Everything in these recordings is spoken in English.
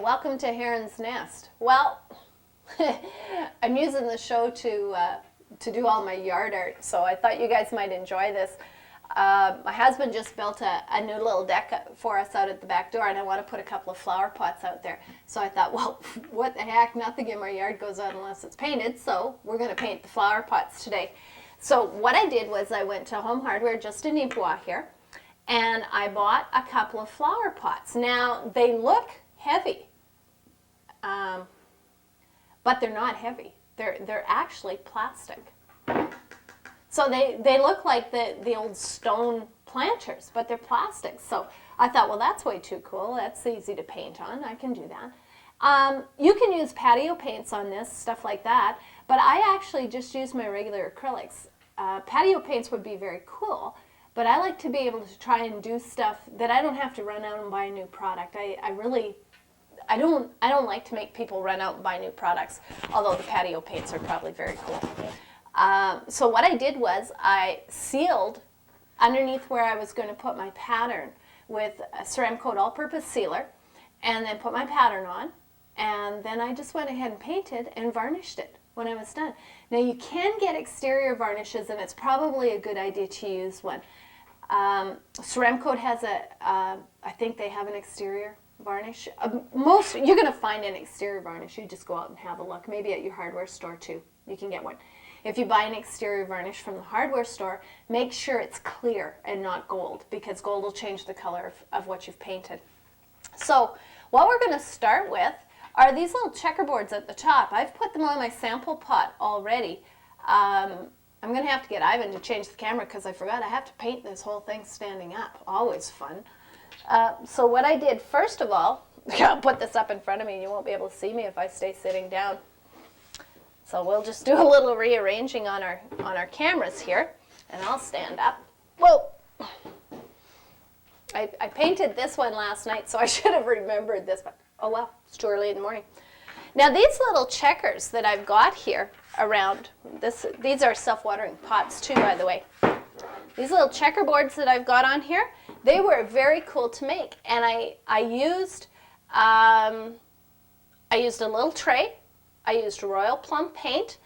welcome to Harron's Nest. Well, I'm using the show to do all my yard art, so I thought you guys might enjoy this. My husband just built a new little deck for us out at the back door, and I want to put a couple of flower pots out there. So I thought, well, what the heck, nothing in my yard goes out unless it's painted, so we're going to paint the flower pots today. So what I did was I went to Home Hardware just in Ipoh here, and I bought a couple of flower pots. Now, they look heavy, but they're not heavy. They're actually plastic. So they look like the old stone planters, but they're plastic. So I thought, well, that's way too cool. That's easy to paint on. I can do that. You can use patio paints on this, stuff like that, but I actually just use my regular acrylics. Patio paints would be very cool, but I like to be able to try and do stuff that I don't have to run out and buy a new product. I don't like to make people run out and buy new products, although the patio paints are probably very cool. So what I did was I sealed underneath where I was going to put my pattern with a Ceramic Coat all-purpose sealer, and then put my pattern on, and then I just went ahead and painted and varnished it when I was done. Now you can get exterior varnishes, and it's probably a good idea to use one. Ceramic Coat has I think they have an exterior varnish. You're going to find an exterior varnish. You just go out and have a look. Maybe at your hardware store too. You can get one. If you buy an exterior varnish from the hardware store, make sure it's clear and not gold, because gold will change the color of what you've painted. So what we're going to start with are these little checkerboards at the top. I've put them on my sample pot already. I'm going to have to get Ivan to change the camera because I forgot I have to paint this whole thing standing up. Always fun. So what I did, first of all, I'll put this up in front of me and you won't be able to see me if I stay sitting down. So we'll just do a little rearranging on our cameras here, and I'll stand up. Whoa! I painted this one last night, so I should have remembered this, but oh well, it's too early in the morning. Now these little checkers that I've got here around, these are self-watering pots too, by the way. These little checkerboards that I've got on here, they were very cool to make, and I used a little tray. I used Royal Plum paint,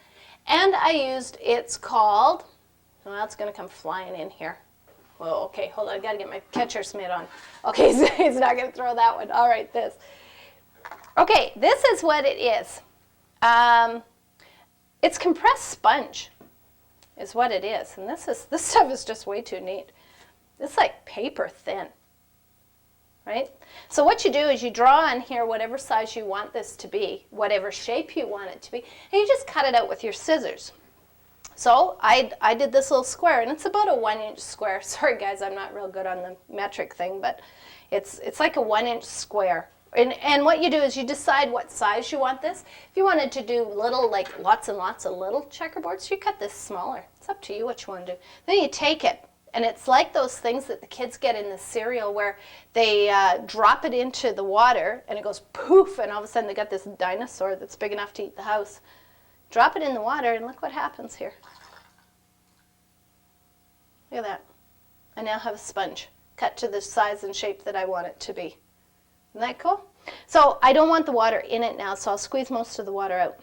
and I used, it's called, well, it's going to come flying in here. Whoa, okay, hold on, I got to get my catcher's mitt on. Okay, so he's not going to throw that one. All right, this. Okay, this is what it is. It's compressed sponge is what it is, and this stuff is just way too neat. It's like paper thin. Right? So what you do is you draw on here whatever size you want this to be, whatever shape you want it to be, and you just cut it out with your scissors. So I did this little square, and it's about a 1-inch square. Sorry guys, I'm not real good on the metric thing, but it's like a 1-inch square. And what you do is you decide what size you want this. If you wanted to do little, like lots and lots of little checkerboards, you cut this smaller. It's up to you what you want to do. Then you take it. And it's like those things that the kids get in the cereal where they drop it into the water and it goes poof, and all of a sudden they got this dinosaur that's big enough to eat the house. Drop it in the water and look what happens here. Look at that. I now have a sponge cut to the size and shape that I want it to be. Isn't that cool? So I don't want the water in it now, so I'll squeeze most of the water out.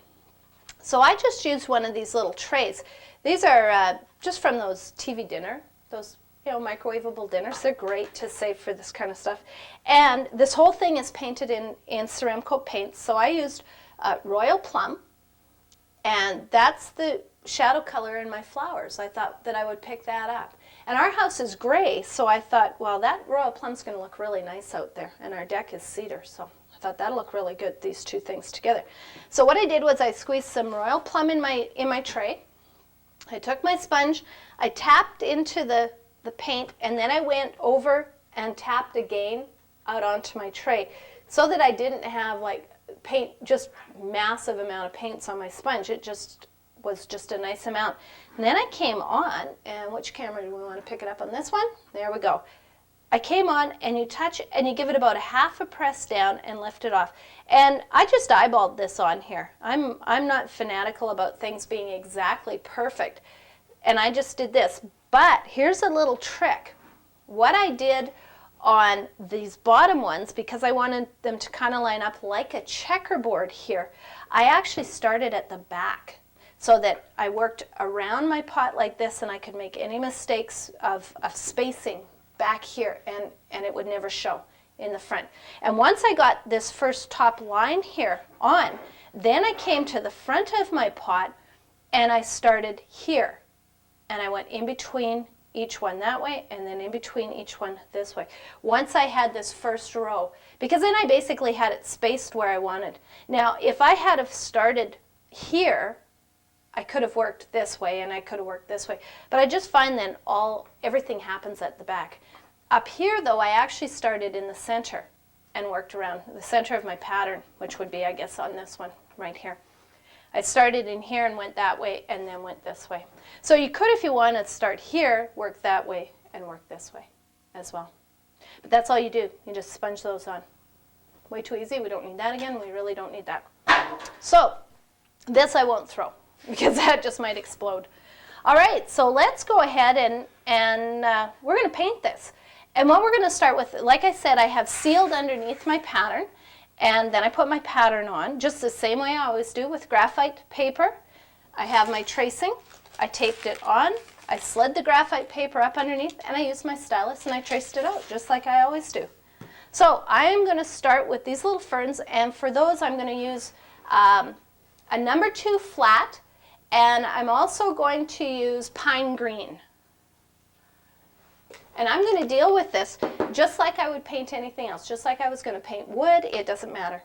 So I just used one of these little trays. These are just from those TV dinner. Those, microwavable dinners. They're great to save for this kind of stuff. And this whole thing is painted in Ceramic Coat paints. So I used Royal Plum, and that's the shadow color in my flowers. I thought that I would pick that up. And our house is gray, so I thought, well, that Royal Plum's going to look really nice out there. And our deck is cedar, so I thought that'll look really good, these two things together. So what I did was I squeezed some Royal Plum in my tray. I took my sponge, I tapped into the paint, and then I went over and tapped again out onto my tray so that I didn't have like paint, just massive amount of paints on my sponge. It just was just a nice amount. And then I came on, and which camera do we want to pick it up on? This one? There we go. I came on, and you touch and you give it about a half a press down and lift it off. And I just eyeballed this on here. I'm not fanatical about things being exactly perfect, and I just did this. But here's a little trick. What I did on these bottom ones, because I wanted them to kind of line up like a checkerboard here, I actually started at the back so that I worked around my pot like this, and I could make any mistakes of spacing back here, and it would never show in the front. And once I got this first top line here on, then I came to the front of my pot and I started here, and I went in between each one that way, and then in between each one this way. Once I had this first row, because then I basically had it spaced where I wanted. Now, if I had have started here, I could have worked this way and I could have worked this way, but I just find then everything happens at the back. Up here, though, I actually started in the center and worked around the center of my pattern, which would be, I guess, on this one right here. I started in here and went that way and then went this way. So you could, if you want to start here, work that way and work this way as well. But that's all you do. You just sponge those on. Way too easy. We don't need that again. We really don't need that. So this I won't throw because that just might explode. All right, so let's go ahead and we're going to paint this. And what we're going to start with, like I said, I have sealed underneath my pattern. And then I put my pattern on, just the same way I always do with graphite paper. I have my tracing. I taped it on. I slid the graphite paper up underneath, and I used my stylus, and I traced it out, just like I always do. So I am going to start with these little ferns, and for those I'm going to use a number 2 flat, and I'm also going to use pine green. And I'm going to deal with this just like I would paint anything else, just like I was going to paint wood. It doesn't matter.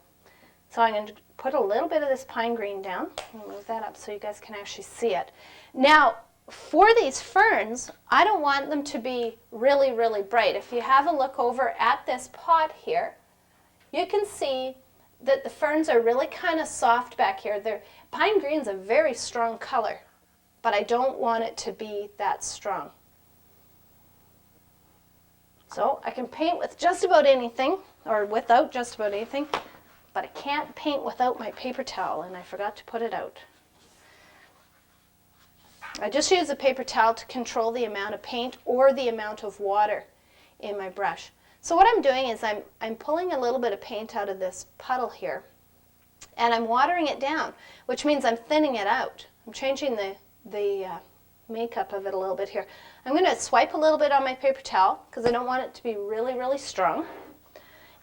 So I'm going to put a little bit of this pine green down. I'll move that up so you guys can actually see it. Now, for these ferns, I don't want them to be really, really bright. If you have a look over at this pot here, you can see that the ferns are really kind of soft back here. Pine green's a very strong color, but I don't want it to be that strong. So I can paint with just about anything, or without just about anything, but I can't paint without my paper towel, and I forgot to put it out. I just use a paper towel to control the amount of paint or the amount of water in my brush. So what I'm doing is I'm pulling a little bit of paint out of this puddle here, and I'm watering it down, which means I'm thinning it out. I'm changing the makeup of it a little bit here. I'm going to swipe a little bit on my paper towel because I don't want it to be really, really strong.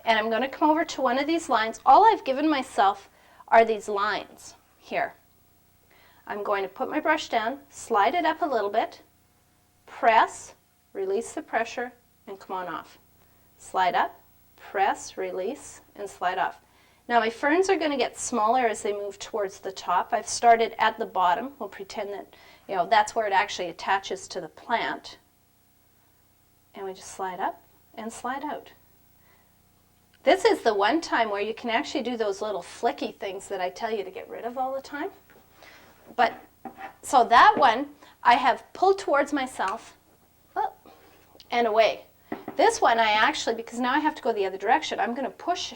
And I'm going to come over to one of these lines. All I've given myself are these lines here. I'm going to put my brush down, slide it up a little bit, press, release the pressure, and come on off. Slide up, press, release, and slide off. Now my ferns are going to get smaller as they move towards the top. I've started at the bottom. We'll pretend that that's where it actually attaches to the plant. And we just slide up and slide out. This is the one time where you can actually do those little flicky things that I tell you to get rid of all the time. But, so that one I have pulled towards myself and away. This one I actually, because now I have to go the other direction, I'm going to push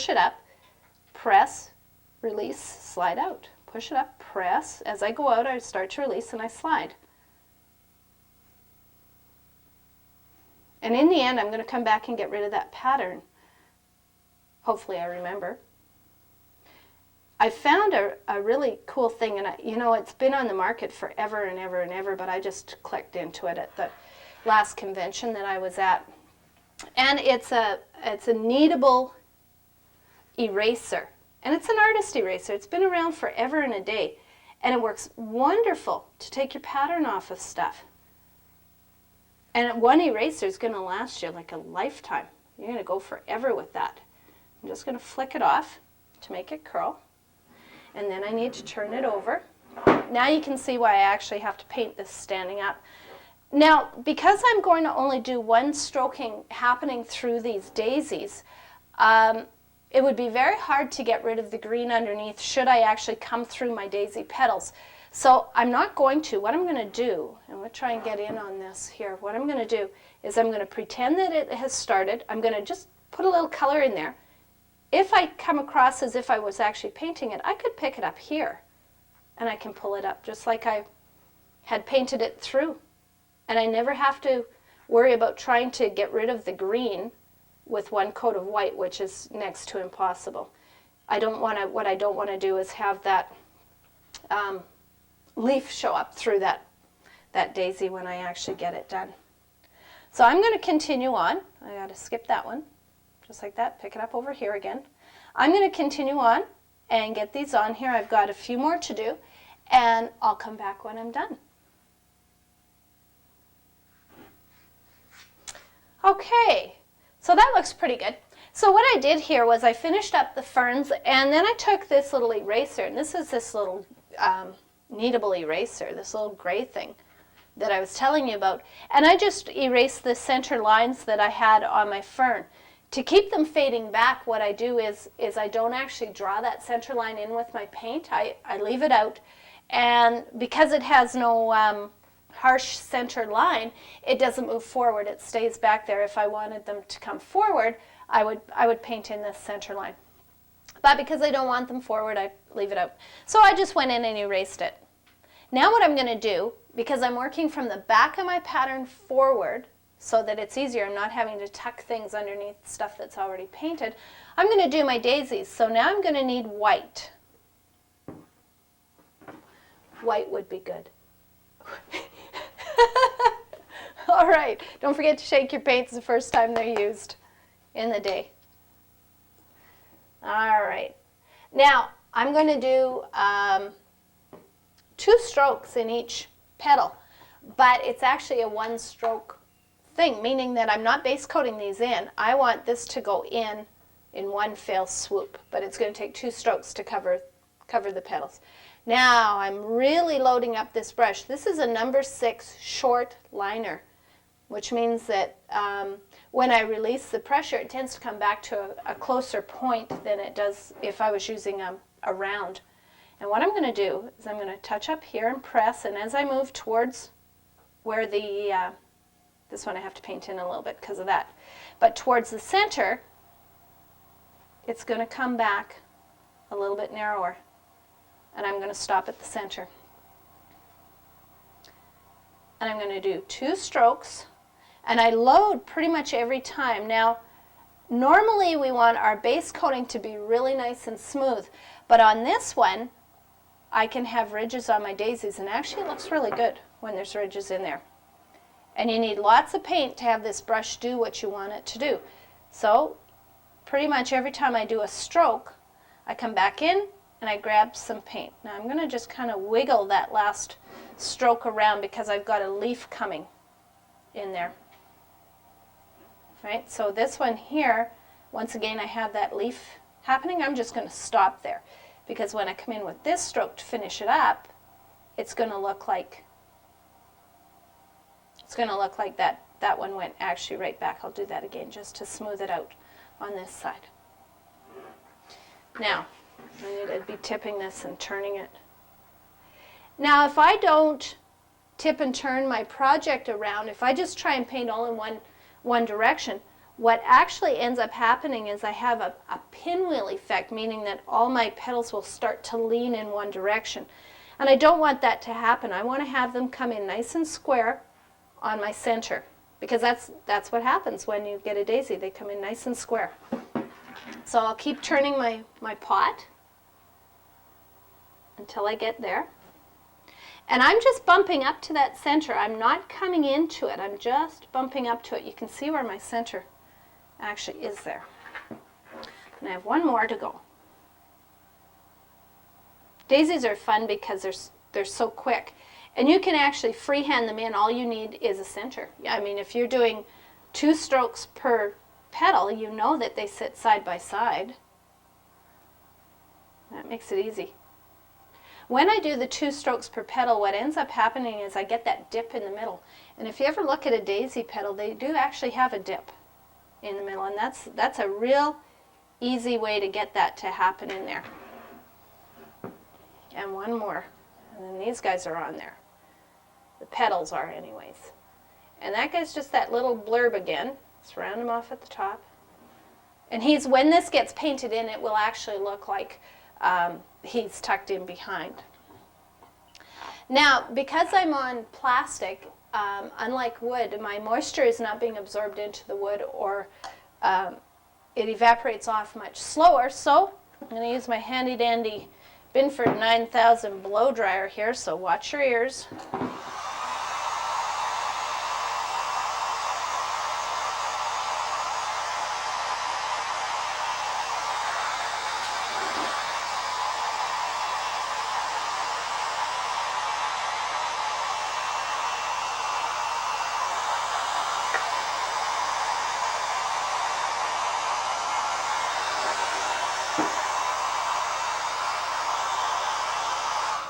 it up, press, release, slide out. Push it up, press. As I go out, I start to release and I slide. And in the end, I'm going to come back and get rid of that pattern. Hopefully I remember. I found a really cool thing, and it's been on the market forever and ever and ever, but I just clicked into it at the last convention that I was at. And it's a kneadable eraser. And it's an artist eraser. It's been around forever and a day. And it works wonderful to take your pattern off of stuff. And one eraser is going to last you like a lifetime. You're going to go forever with that. I'm just going to flick it off to make it curl. And then I need to turn it over. Now you can see why I actually have to paint this standing up. Now, because I'm going to only do one stroking happening through these daisies, it would be very hard to get rid of the green underneath should I actually come through my daisy petals. So I'm not going to. What I'm going to do, and we'll try and get in on this here, what I'm going to do is I'm going to pretend that it has started. I'm going to just put a little color in there. If I come across as if I was actually painting it, I could pick it up here and I can pull it up just like I had painted it through. And I never have to worry about trying to get rid of the green with one coat of white, which is next to impossible. What I don't want to do is have that leaf show up through that daisy when I actually get it done. So I'm going to continue on. I got to skip that one, just like that, pick it up over here again. I'm going to continue on and get these on here. I've got a few more to do, and I'll come back when I'm done. Okay, so that looks pretty good. So what I did here was I finished up the ferns, and then I took this little eraser, and this is this little kneadable eraser, this little gray thing that I was telling you about, and I just erased the center lines that I had on my fern. To keep them fading back, what I do is I don't actually draw that center line in with my paint. I leave it out, and because it has no harsh center line, it doesn't move forward. It stays back there. If I wanted them to come forward, I would paint in this center line. But because I don't want them forward, I leave it out. So I just went in and erased it. Now what I'm going to do, because I'm working from the back of my pattern forward so that it's easier, I'm not having to tuck things underneath stuff that's already painted, I'm going to do my daisies. So now I'm going to need white. White would be good. All right, don't forget to shake your paints the first time they're used in the day. All right, now I'm going to do 2 strokes in each petal, but it's actually a 1-stroke thing, meaning that I'm not base coating these in. I want this to go in one fell swoop, but it's going to take 2 strokes to cover the petals. Now I'm really loading up this brush. This is a number 6 short liner, which means that when I release the pressure, it tends to come back to a closer point than it does if I was using a round. And what I'm going to do is I'm going to touch up here and press, and as I move towards where the, this one I have to paint in a little bit because of that, but towards the center, it's going to come back a little bit narrower, and I'm going to stop at the center. And I'm going to do 2 strokes, and I load pretty much every time. Now, normally we want our base coating to be really nice and smooth, but on this one, I can have ridges on my daisies, and actually it looks really good when there's ridges in there. And you need lots of paint to have this brush do what you want it to do. So pretty much every time I do a stroke, I come back in and I grab some paint. Now I'm going to just kind of wiggle that last stroke around because I've got a leaf coming in there. Right? So this one here, once again I have that leaf happening. I'm just going to stop there, because when I come in with this stroke to finish it up, it's going to look like that one went actually right back. I'll do that again just to smooth it out on this side. Now, I need to be tipping this and turning it. Now, if I don't tip and turn my project around, if I just try and paint all in one direction, what actually ends up happening is I have a pinwheel effect, meaning that all my petals will start to lean in one direction. And I don't want that to happen. I want to have them come in nice and square on my center, because that's what happens when you get a daisy. They come in nice and square. So I'll keep turning my pot until I get there. And I'm just bumping up to that center. I'm not coming into it. I'm just bumping up to it. You can see where my center actually is there. And I have one more to go. Daisies are fun because they're so quick. And you can actually freehand them in. All you need is a center. I mean, if you're doing 2 strokes per petal, you know that they sit side by side. That makes it easy. When I do the 2 strokes per petal, what ends up happening is I get that dip in the middle. And if you ever look at a daisy petal, they do actually have a dip in the middle, and that's a real easy way to get that to happen in there. And one more, and then these guys are on there. The petals are anyways. And that guy's just that little blurb again. Let's round him off at the top. And when this gets painted in, it will actually look like he's tucked in behind. Now, because I'm on plastic, unlike wood, my moisture is not being absorbed into the wood, or it evaporates off much slower. So I'm going to use my handy dandy Binford 9000 blow dryer here, so watch your ears.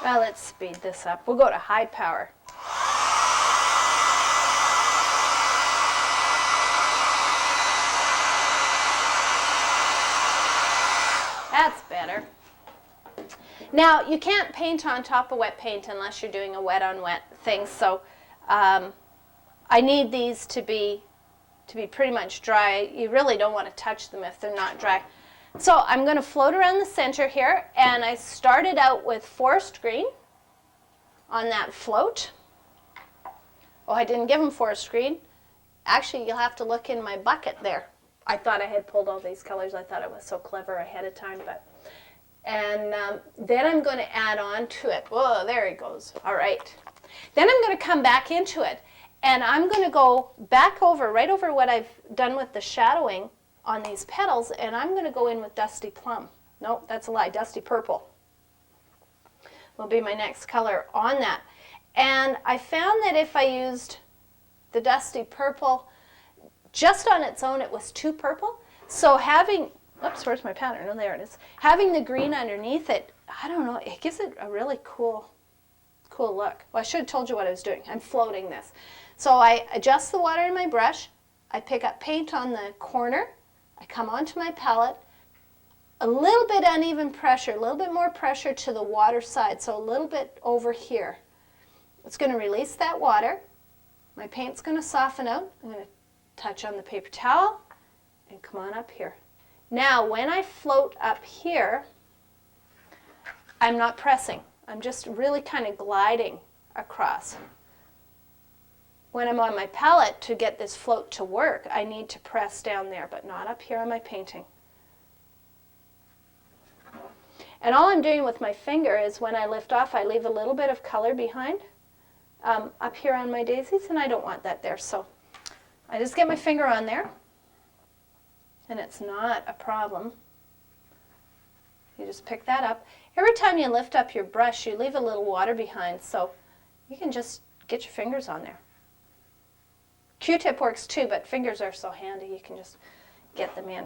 Well, let's speed this up. We'll go to high power. That's better. Now, you can't paint on top of wet paint unless you're doing a wet on wet thing, so I need these to be pretty much dry. You really don't want to touch them if they're not dry. So I'm going to float around the center here, and I started out with forest green on that float. Oh, I didn't give them forest green. Actually, you'll have to look in my bucket there. I thought I had pulled all these colors. I thought I was so clever ahead of time, but. And then I'm going to add on to it. Whoa, there it goes. All right. Then I'm going to come back into it, and I'm going to go back over, right over what I've done with the shadowing on these petals, and I'm going to go in with Dusty Plum. Nope, that's a lie. Dusty Purple will be my next color on that. And I found that if I used the Dusty Purple just on its own, it was too purple. So having, oops, where's my pattern? Oh, there it is. Having the green underneath it, I don't know, it gives it a really cool look. Well, I should have told you what I was doing. I'm floating this. So I adjust the water in my brush. I pick up paint on the corner. I come onto my palette, a little bit uneven pressure, a little bit more pressure to the water side, so a little bit over here. It's going to release that water. My paint's going to soften out. I'm going to touch on the paper towel and come on up here. Now, when I float up here, I'm not pressing. I'm just really kind of gliding across. When I'm on my palette, to get this float to work, I need to press down there, but not up here on my painting. And all I'm doing with my finger is when I lift off, I leave a little bit of color behind up here on my daisies, and I don't want that there. So I just get my finger on there, and it's not a problem. You just pick that up. Every time you lift up your brush, you leave a little water behind, so you can just get your fingers on there. Q-tip works too, but fingers are so handy, you can just get them in.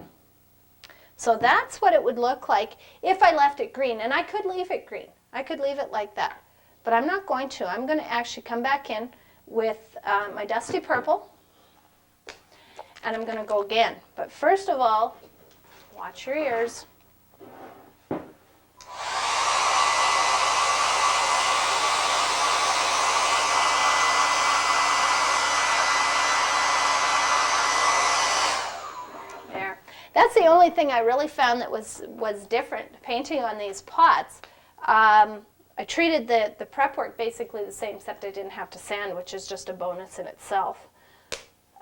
So that's what it would look like if I left it green, and I could leave it green. I could leave it like that, but I'm not going to. I'm going to actually come back in with my Dusty Purple, and I'm going to go again. But first of all, watch your ears. That's the only thing I really found that was different painting on these pots. I treated the prep work basically the same, except I didn't have to sand, which is just a bonus in itself.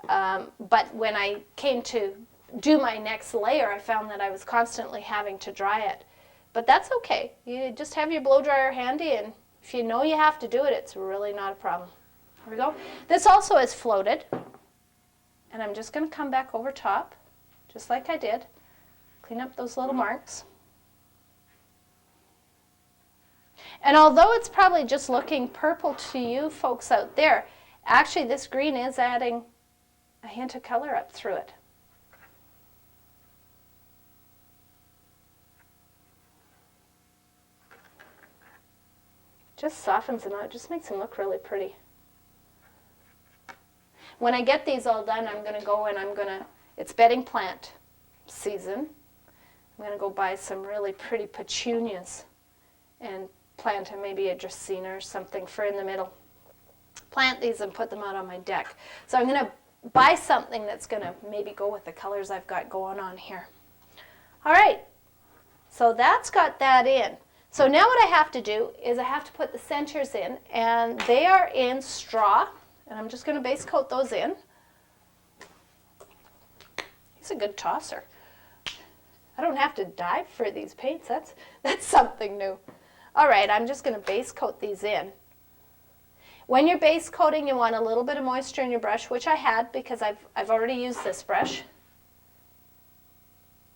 But when I came to do my next layer, I found that I was constantly having to dry it. But that's okay. You just have your blow dryer handy, and if you know you have to do it, it's really not a problem. Here we go. This also is floated, and I'm just going to come back over top, just like I did. Clean up those little marks. And although it's probably just looking purple to you folks out there, actually this green is adding a hint of color up through it. Just softens them out, just makes them look really pretty. When I get these all done, I'm going to go and it's bedding plant season. I'm going to go buy some really pretty petunias and plant maybe a Dracaena or something for in the middle. Plant these and put them out on my deck. So I'm going to buy something that's going to maybe go with the colors I've got going on here. All right, so that's got that in. So now what I have to do is I have to put the centers in, and they are in straw. And I'm just going to base coat those in. He's a good tosser. I don't have to dive for these paints. That's something new. All right, I'm just going to base coat these in. When you're base coating, you want a little bit of moisture in your brush, which I had because I've already used this brush.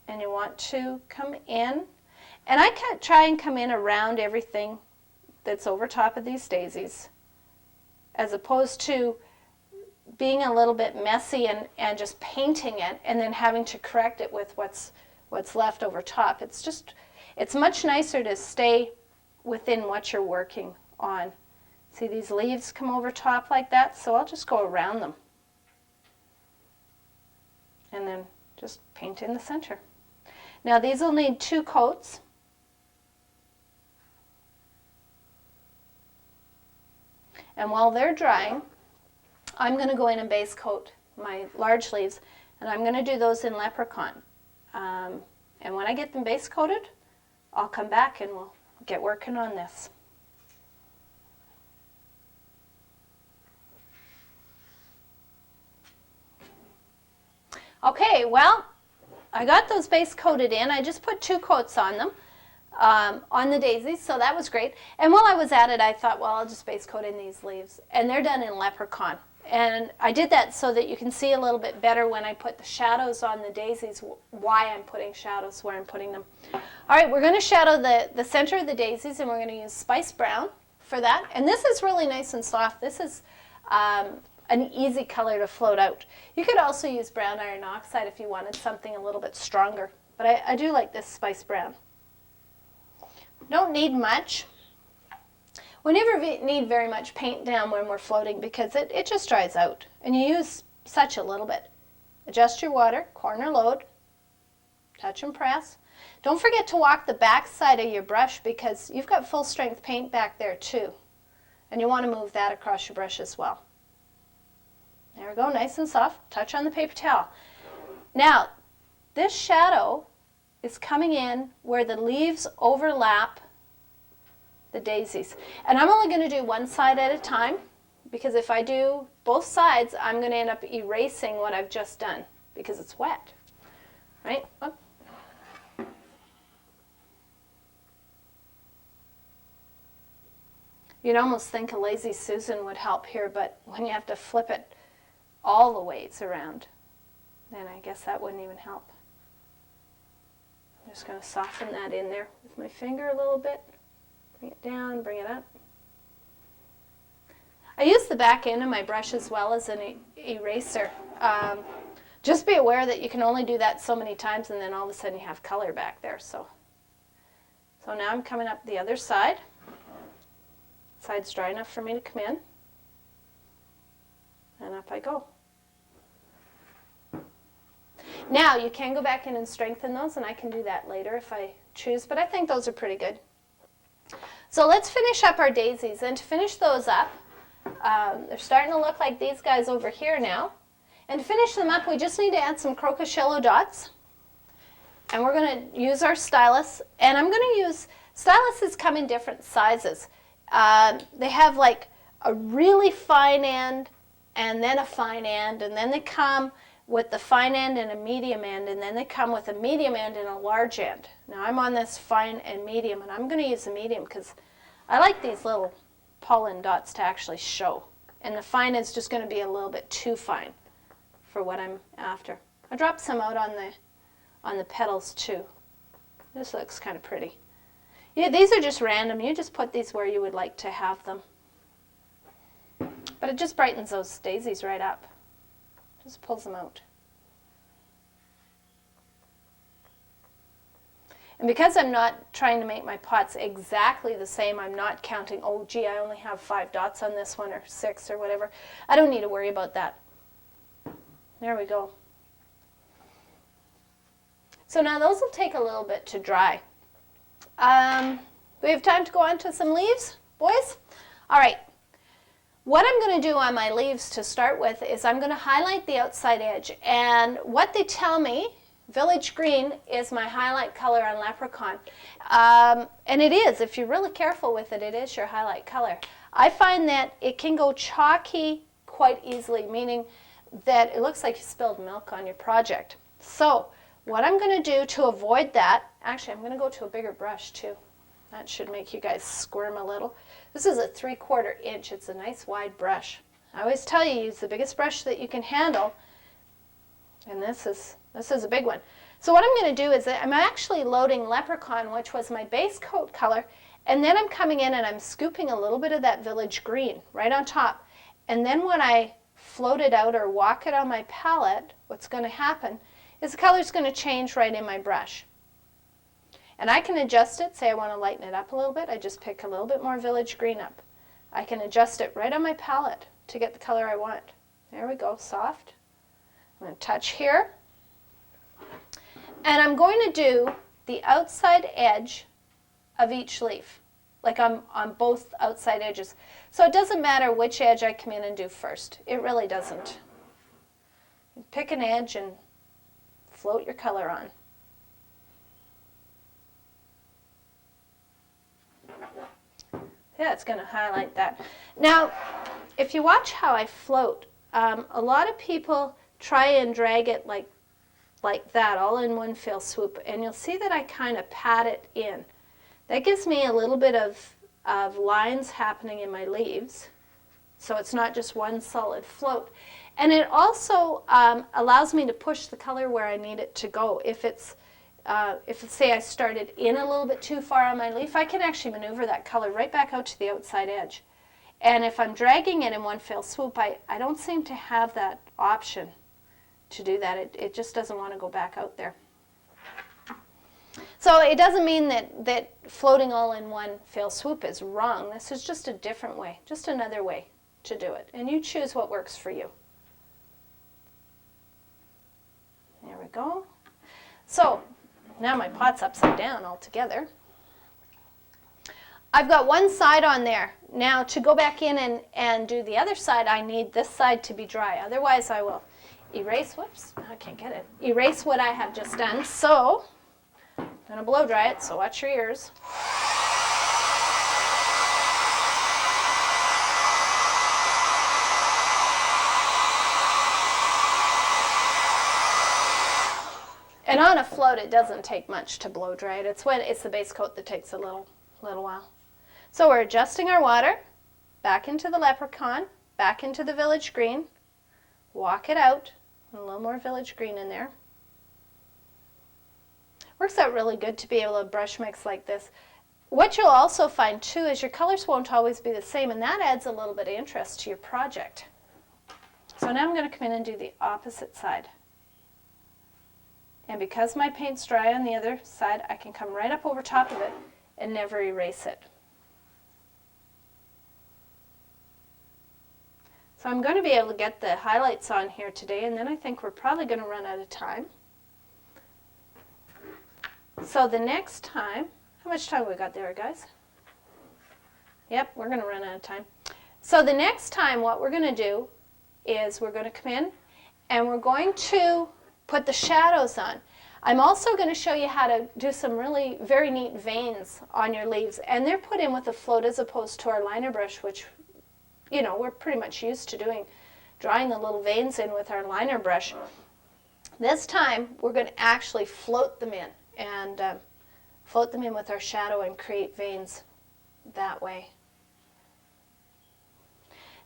And you want to come in. And I can try and come in around everything that's over top of these daisies, as opposed to being a little bit messy and just painting it and then having to correct it with what's left over top. It's much nicer to stay within what you're working on. See, these leaves come over top like that, so I'll just go around them and then just paint in the center. Now these will need 2 coats. And while they're drying, I'm going to go in and base coat my large leaves, and I'm going to do those in Leprechaun. And when I get them base coated, I'll come back and we'll get working on this. Okay, well, I got those base coated in. I just put 2 coats on them, on the daisies, so that was great. And while I was at it, I thought, well, I'll just base coat in these leaves. And they're done in Leprechaun. And I did that so that you can see a little bit better when I put the shadows on the daisies, why I'm putting shadows where I'm putting them. All right, we're going to shadow the center of the daisies, and we're going to use Spice Brown for that. And this is really nice and soft. This is an easy color to float out. You could also use brown iron oxide if you wanted something a little bit stronger, but I do like this Spice Brown. Don't need much. We never need very much paint down when we're floating because it just dries out, and you use such a little bit. Adjust your water, corner load, touch and press. Don't forget to walk the back side of your brush because you've got full strength paint back there too, and you want to move that across your brush as well. There we go, nice and soft. Touch on the paper towel. Now, this shadow is coming in where the leaves overlap the daisies. And I'm only going to do one side at a time because if I do both sides, I'm going to end up erasing what I've just done because it's wet. Right? Oh. You'd almost think a Lazy Susan would help here, but when you have to flip it all the ways around, then I guess that wouldn't even help. I'm just going to soften that in there with my finger a little bit. Bring it down, bring it up. I use the back end of my brush as well as an eraser. Just be aware that you can only do that so many times and then all of a sudden you have color back there. So now I'm coming up the other side. Side's dry enough for me to come in. And up I go. Now you can go back in and strengthen those, and I can do that later if I choose, but I think those are pretty good. So let's finish up our daisies, and to finish those up, they're starting to look like these guys over here now. And to finish them up, we just need to add some crocus yellow dots. And we're going to use our stylus, and I'm going to use, styluses come in different sizes. They have like a really fine end, and then a fine end, and then they come with the fine end and a medium end, and then they come with a medium end and a large end. Now I'm on this fine and medium, and I'm going to use the medium because I like these little pollen dots to actually show. And the fine is just going to be a little bit too fine for what I'm after. I dropped some out on the petals too. This looks kind of pretty. Yeah, these are just random. You just put these where you would like to have them. But it just brightens those daisies right up. Just pulls them out. And because I'm not trying to make my pots exactly the same, I'm not counting, oh gee, I only have 5 dots on this one or 6 or whatever. I don't need to worry about that. There we go. So now those will take a little bit to dry. We have time to go on to some leaves, boys? All right. What I'm going to do on my leaves to start with is I'm going to highlight the outside edge. And what they tell me, Village Green is my highlight color on Leprechaun. And it is, if you're really careful with it, it is your highlight color. I find that it can go chalky quite easily, meaning that it looks like you spilled milk on your project. So what I'm going to do to avoid that, actually I'm going to go to a bigger brush too. That should make you guys squirm a little. This is a 3/4 inch. It's a nice wide brush. I always tell you, use the biggest brush that you can handle. And this is a big one. So what I'm going to do is I'm actually loading Leprechaun, which was my base coat color, and then I'm coming in and I'm scooping a little bit of that Village Green right on top. And then when I float it out or walk it on my palette, what's going to happen is the color is going to change right in my brush. And I can adjust it. Say I want to lighten it up a little bit. I just pick a little bit more Village Green up. I can adjust it right on my palette to get the color I want. There we go, soft. I'm going to touch here. And I'm going to do the outside edge of each leaf, like on both outside edges. So it doesn't matter which edge I come in and do first. It really doesn't. Pick an edge and float your color on. Yeah, it's going to highlight that. Now, if you watch how I float, a lot of people try and drag it like that, all in one fell swoop, and you'll see that I kind of pat it in. That gives me a little bit of lines happening in my leaves, so it's not just one solid float. And it also allows me to push the color where I need it to go. If say I started in a little bit too far on my leaf, I can actually maneuver that color right back out to the outside edge. And if I'm dragging it in one fell swoop, I don't seem to have that option to do that. It just doesn't want to go back out there. So it doesn't mean that floating all in one fell swoop is wrong. This is just a different way, just another way to do it. And you choose what works for you. There we go. So now my pot's upside down altogether. I've got one side on there. Now to go back in and do the other side, I need this side to be dry. Otherwise I will erase, whoops, I can't get it, erase what I have just done. So I'm going to blow dry it, so watch your ears. And on a float, it doesn't take much to blow dry it. It's the base coat that takes a little while. So we're adjusting our water back into the Leprechaun, back into the Village Green, walk it out, a little more Village Green in there. Works out really good to be able to brush mix like this. What you'll also find too is your colors won't always be the same, and that adds a little bit of interest to your project. So now I'm going to come in and do the opposite side. And because my paint's dry on the other side, I can come right up over top of it and never erase it. So I'm going to be able to get the highlights on here today, and then I think we're probably going to run out of time. So the next time, how much time we got there, guys? Yep, we're going to run out of time. So the next time what we're going to do is we're going to come in and we're going to put the shadows on. I'm also going to show you how to do some really very neat veins on your leaves, and they're put in with a float as opposed to our liner brush, which, you know, we're pretty much used to doing, drawing the little veins in with our liner brush. This time we're going to actually float them in and float them in with our shadow and create veins that way.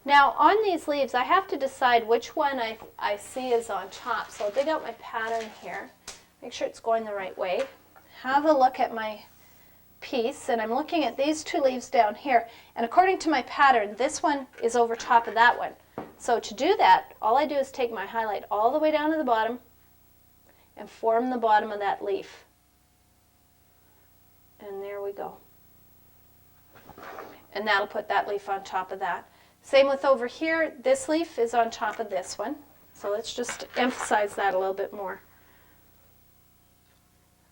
Now on these leaves I have to decide which one I see is on top. So I'll dig out my pattern here, make sure it's going the right way, have a look at my piece, and I'm looking at these two leaves down here, and according to my pattern this one is over top of that one. So to do that, all I do is take my highlight all the way down to the bottom and form the bottom of that leaf. And there we go. And that'll put that leaf on top of that. Same with over here, this leaf is on top of this one. So let's just emphasize that a little bit more.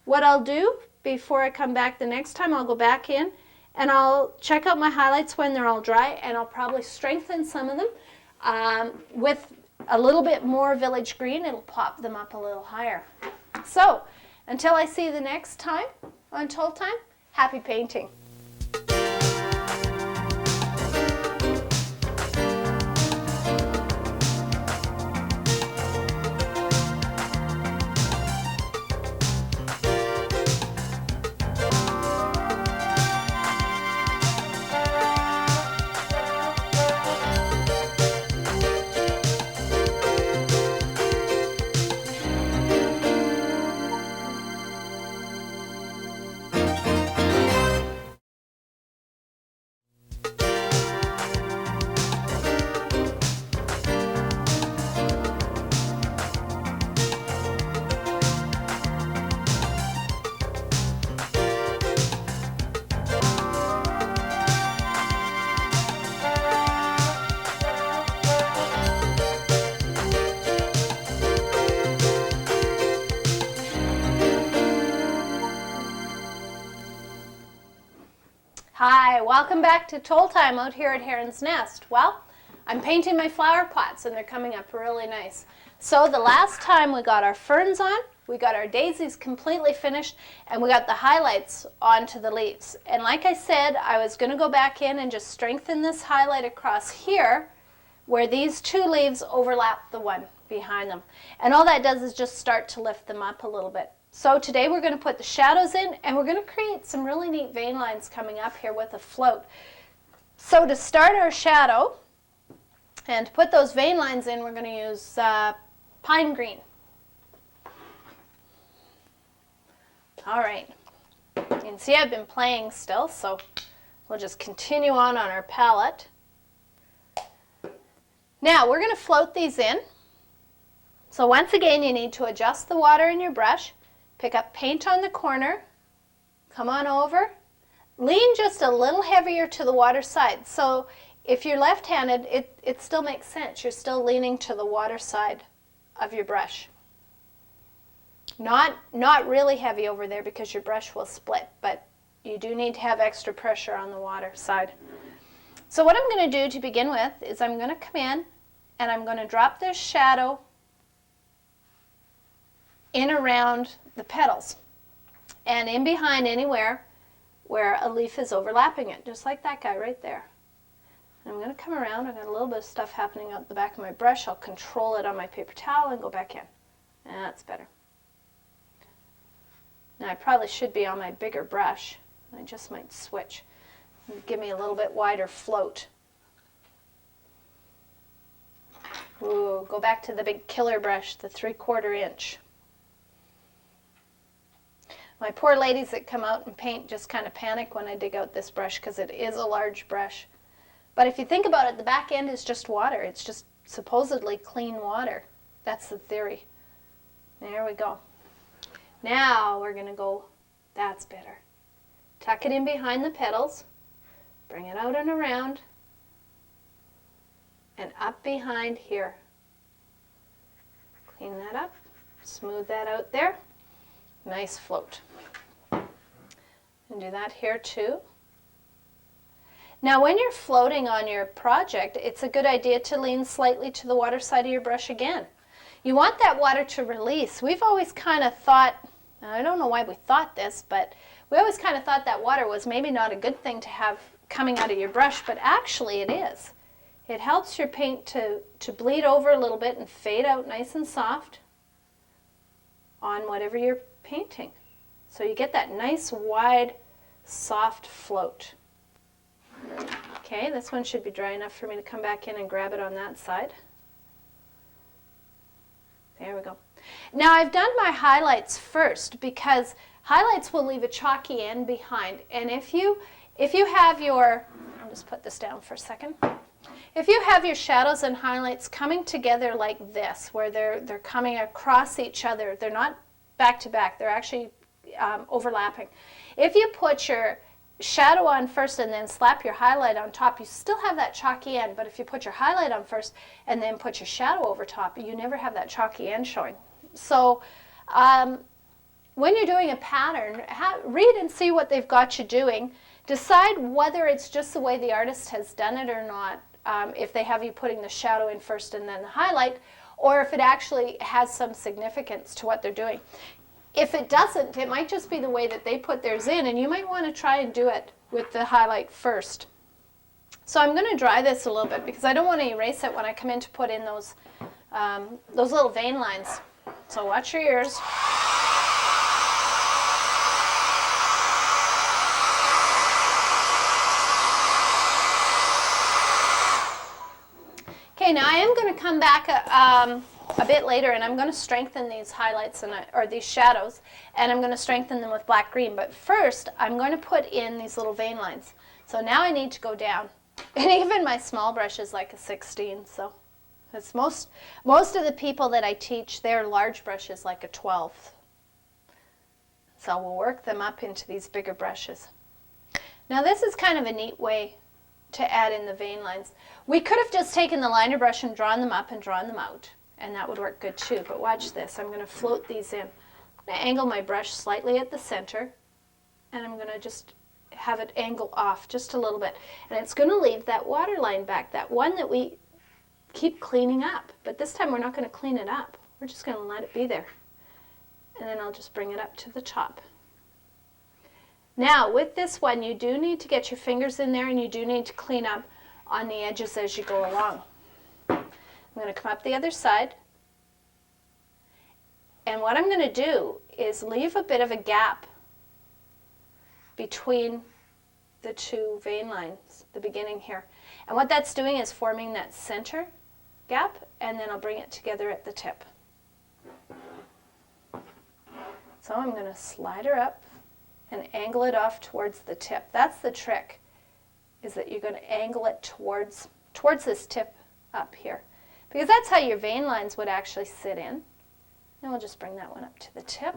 What I'll do before I come back the next time, I'll go back in and I'll check out my highlights when they're all dry, and I'll probably strengthen some of them with a little bit more Village Green. It'll pop them up a little higher. So until I see you the next time on Tole Time, happy painting. Hi, welcome back to Tole Time out here at Harron's Nest. Well, I'm painting my flower pots and they're coming up really nice. So the last time we got our ferns on, we got our daisies completely finished, and we got the highlights onto the leaves. And like I said, I was going to go back in and just strengthen this highlight across here where these two leaves overlap the one behind them. And all that does is just start to lift them up a little bit. So today we're going to put the shadows in, and we're going to create some really neat vein lines coming up here with a float. So to start our shadow and to put those vein lines in, we're going to use pine green. All right, you can see I've been playing still, so we'll just continue on our palette. Now we're going to float these in. So once again, you need to adjust the water in your brush, pick up paint on the corner, come on over, lean just a little heavier to the water side. So if you're left-handed, it still makes sense. You're still leaning to the water side of your brush. Not really heavy over there because your brush will split, but you do need to have extra pressure on the water side. So what I'm going to do to begin with is I'm going to come in and I'm going to drop this shadow in around the petals and in behind anywhere where a leaf is overlapping it, just like that guy right there. I'm going to come around. I've got a little bit of stuff happening out the back of my brush. I'll control it on my paper towel and go back in. That's better. Now I probably should be on my bigger brush. I just might switch. Give me a little bit wider float. Ooh, go back to the big killer brush, the 3/4 inch. My poor ladies that come out and paint just kind of panic when I dig out this brush because it is a large brush. But if you think about it, the back end is just water. It's just supposedly clean water. That's the theory. There we go. Now we're going to go, that's better. Tuck it in behind the petals, bring it out and around, and up behind here. Clean that up, smooth that out there. Nice float. And do that here too. Now when you're floating on your project, it's a good idea to lean slightly to the water side of your brush again. You want that water to release. We've always kind of thought, and I don't know why we thought this, but we always kind of thought that water was maybe not a good thing to have coming out of your brush, but actually it is. It helps your paint to bleed over a little bit and fade out nice and soft on whatever you're painting. So you get that nice wide soft float. Okay, this one should be dry enough for me to come back in and grab it on that side. There we go. Now I've done my highlights first because highlights will leave a chalky end behind, and if you have your, I'll just put this down for a second. If you have your shadows and highlights coming together like this, where they're coming across each other, they're not back to back, they're actually overlapping. If you put your shadow on first and then slap your highlight on top, you still have that chalky end, but if you put your highlight on first and then put your shadow over top, you never have that chalky end showing. So when you're doing a pattern, read and see what they've got you doing. Decide whether it's just the way the artist has done it or not, if they have you putting the shadow in first and then the highlight, or if it actually has some significance to what they're doing. If it doesn't, it might just be the way that they put theirs in, and you might want to try and do it with the highlight first. So I'm going to dry this a little bit because I don't want to erase it when I come in to put in those little vein lines. So watch your ears. Okay, now I am going to come back a bit later, and I'm going to strengthen these highlights or these shadows, and I'm going to strengthen them with black green. But first, I'm going to put in these little vein lines. So now I need to go down, and even my small brush is like a 16. So it's most of the people that I teach, their large brush is like a 12. So we'll work them up into these bigger brushes. Now this is kind of a neat way to add in the vein lines. We could have just taken the liner brush and drawn them up and drawn them out, and that would work good too, but watch this. I'm going to float these in. I'm going to angle my brush slightly at the center, and I'm going to just have it angle off just a little bit. And it's going to leave that water line back, that one that we keep cleaning up. But this time we're not going to clean it up. We're just going to let it be there. And then I'll just bring it up to the top. Now with this one, you do need to get your fingers in there, and you do need to clean up on the edges as you go along. I'm going to come up the other side. And what I'm going to do is leave a bit of a gap between the two vein lines, the beginning here. And what that's doing is forming that center gap, and then I'll bring it together at the tip. So I'm going to slide her up and angle it off towards the tip. That's the trick, is that you're going to angle it towards this tip up here, because that's how your vein lines would actually sit in. And we'll just bring that one up to the tip,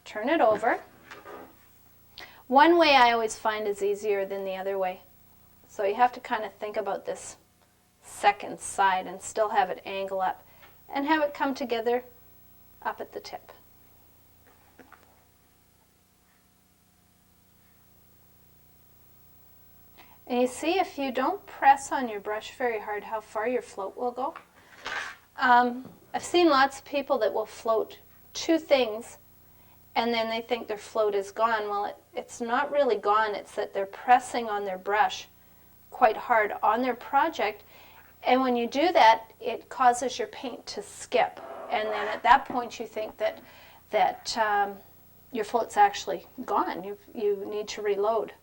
turn it over. One way I always find is easier than the other way. So you have to kind of think about this second side and still have it angle up and have it come together up at the tip. And you see, if you don't press on your brush very hard, how far your float will go. I've seen lots of people that will float two things and then they think their float is gone. Well, it's not really gone. It's that they're pressing on their brush quite hard on their project. And when you do that, it causes your paint to skip. And then at that point, you think that your float's actually gone. You need to reload.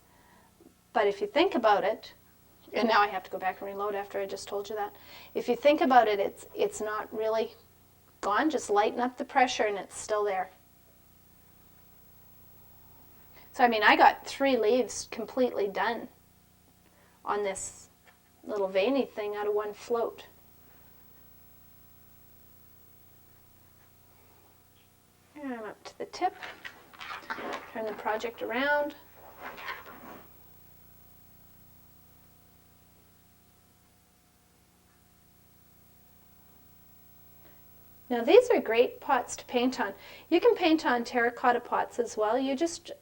But if you think about it, and now I have to go back and reload after I just told you that. If you think about it, it's not really gone. Just lighten up the pressure and it's still there. So I mean, I got 3 leaves completely done on this little veiny thing out of one float. And I'm up to the tip. Turn the project around. Now these are great pots to paint on. You can paint on terracotta pots as well. You just,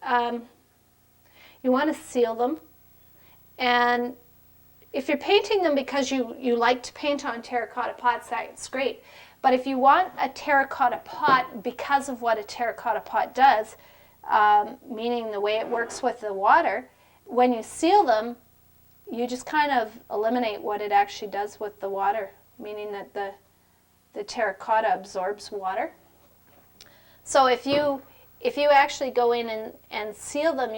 you want to seal them. And if you're painting them because you like to paint on terracotta pots, that's great. But if you want a terracotta pot because of what a terracotta pot does, meaning the way it works with the water, when you seal them, you just kind of eliminate what it actually does with the water, meaning that the terracotta absorbs water. So if you actually go in and seal them,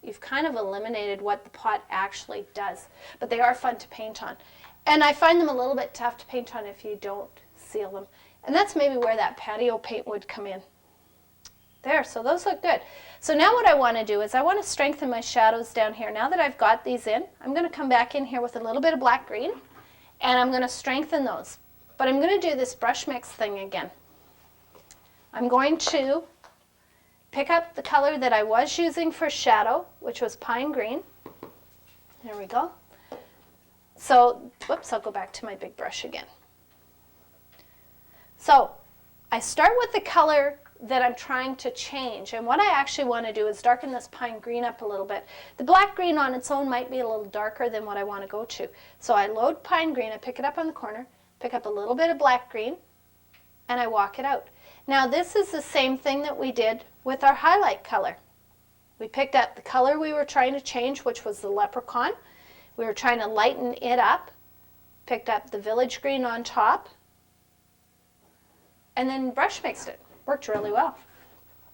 you've kind of eliminated what the pot actually does. But they are fun to paint on. And I find them a little bit tough to paint on if you don't seal them. And that's maybe where that patio paint would come in. There, so those look good. So now what I want to do is I want to strengthen my shadows down here. Now that I've got these in, I'm going to come back in here with a little bit of black green, and I'm going to strengthen those. But I'm going to do this brush mix thing again. I'm going to pick up the color that I was using for shadow, which was pine green. There we go. So, whoops, I'll go back to my big brush again. So, I start with the color that I'm trying to change. And what I actually want to do is darken this pine green up a little bit. The black green on its own might be a little darker than what I want to go to. So I load pine green, I pick it up on the corner, pick up a little bit of black green, and I walk it out. Now this is the same thing that we did with our highlight color. We picked up the color we were trying to change, which was the leprechaun. We were trying to lighten it up, picked up the village green on top, and then brush mixed it. Worked really well.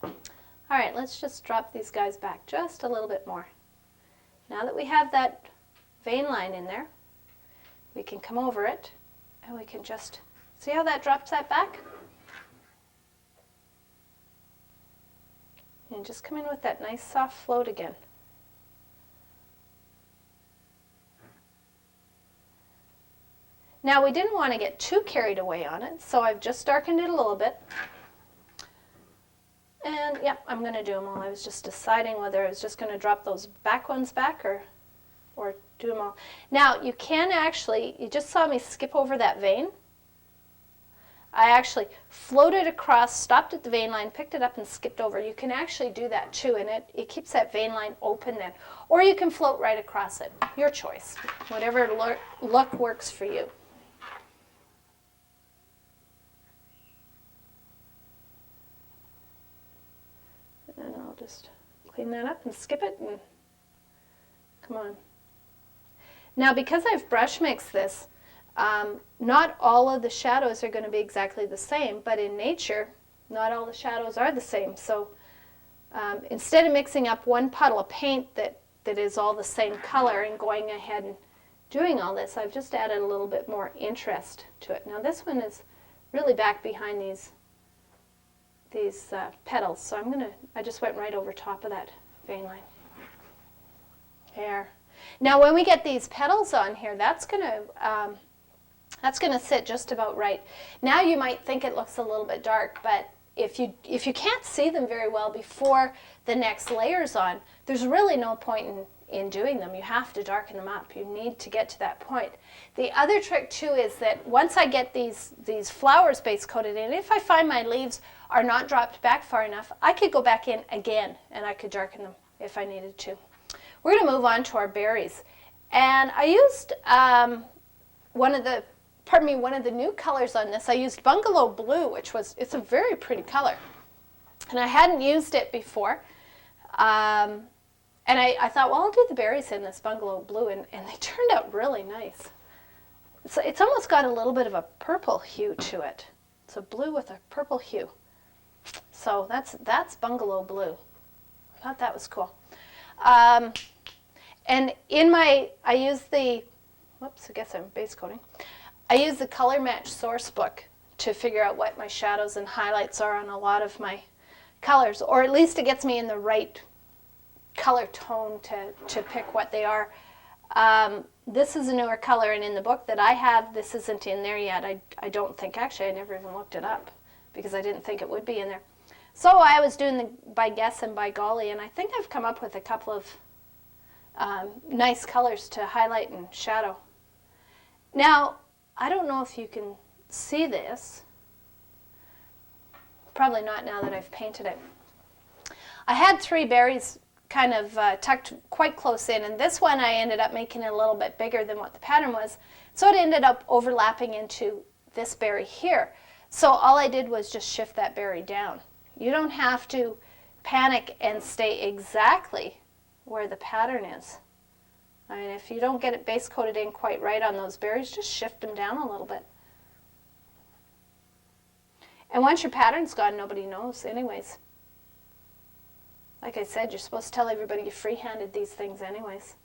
All right, let's just drop these guys back just a little bit more. Now that we have that vein line in there, we can come over it and we can just, see how that drops that back? And just come in with that nice soft float again. Now we didn't want to get too carried away on it, so I've just darkened it a little bit. And yeah, I'm going to do them all. I was just deciding whether I was just going to drop those back ones back or do them all. Now you can actually, you just saw me skip over that vein. I actually floated across, stopped at the vein line, picked it up and skipped over. You can actually do that too, and it keeps that vein line open then. Or you can float right across it. Your choice. Whatever look works for you. And I'll just clean that up and skip it and come on. Now because I've brush mixed this, not all of the shadows are going to be exactly the same, but in nature, not all the shadows are the same. So instead of mixing up one puddle of paint that is all the same color and going ahead and doing all this, I've just added a little bit more interest to it. Now this one is really back behind these petals, so I just went right over top of that vein line. There. Now when we get these petals on here, that's gonna sit just about right. Now you might think it looks a little bit dark, but if you can't see them very well before the next layer's on, there's really no point in doing them. You have to darken them up. You need to get to that point. The other trick too is that once I get these flowers base coated in, if I find my leaves are not dropped back far enough, I could go back in again and I could darken them if I needed to. We're going to move on to our berries. And I used one of the new colors on this. I used Bungalow Blue, it's a very pretty color. And I hadn't used it before. And I thought, well, I'll do the berries in this Bungalow Blue, and they turned out really nice. So it's almost got a little bit of a purple hue to it. It's a blue with a purple hue. So that's Bungalow Blue. I thought that was cool. And I used I guess I'm base coating. I used the Color Match source book to figure out what my shadows and highlights are on a lot of my colors, or at least it gets me in the right color tone to pick what they are. This is a newer color, and in the book that I have, this isn't in there yet. I don't think, actually I never even looked it up because I didn't think it would be in there. So I was doing by guess and by golly, and I think I've come up with a couple of nice colors to highlight and shadow. Now, I don't know if you can see this. Probably not now that I've painted it. I had 3 berries kind of tucked quite close in, and this one I ended up making it a little bit bigger than what the pattern was, so it ended up overlapping into this berry here. So all I did was just shift that berry down. You don't have to panic and stay exactly where the pattern is. I mean, if you don't get it base coated in quite right on those berries, just shift them down a little bit. And once your pattern's gone, nobody knows anyways. Like I said, you're supposed to tell everybody you free-handed these things anyways.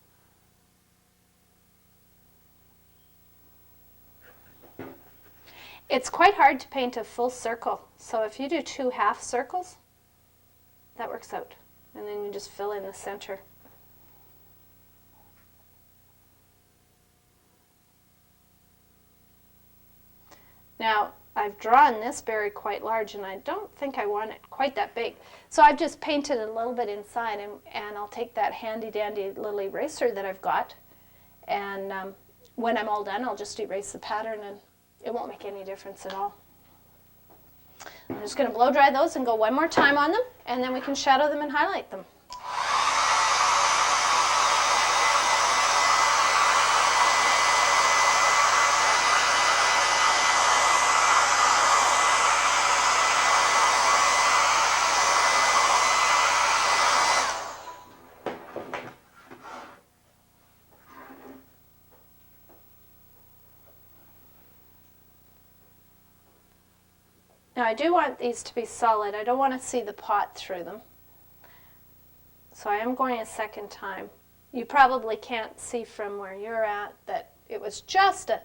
It's quite hard to paint a full circle, so if you do 2 half circles, that works out. And then you just fill in the center. Now, I've drawn this berry quite large, and I don't think I want it quite that big. So I've just painted a little bit inside, and I'll take that handy-dandy little eraser that I've got, and when I'm all done, I'll just erase the pattern, and it won't make any difference at all. I'm just going to blow dry those and go one more time on them, and then we can shadow them and highlight them. Now I do want these to be solid. I don't want to see the pot through them. So I am going a second time. You probably can't see from where you're at that it was just a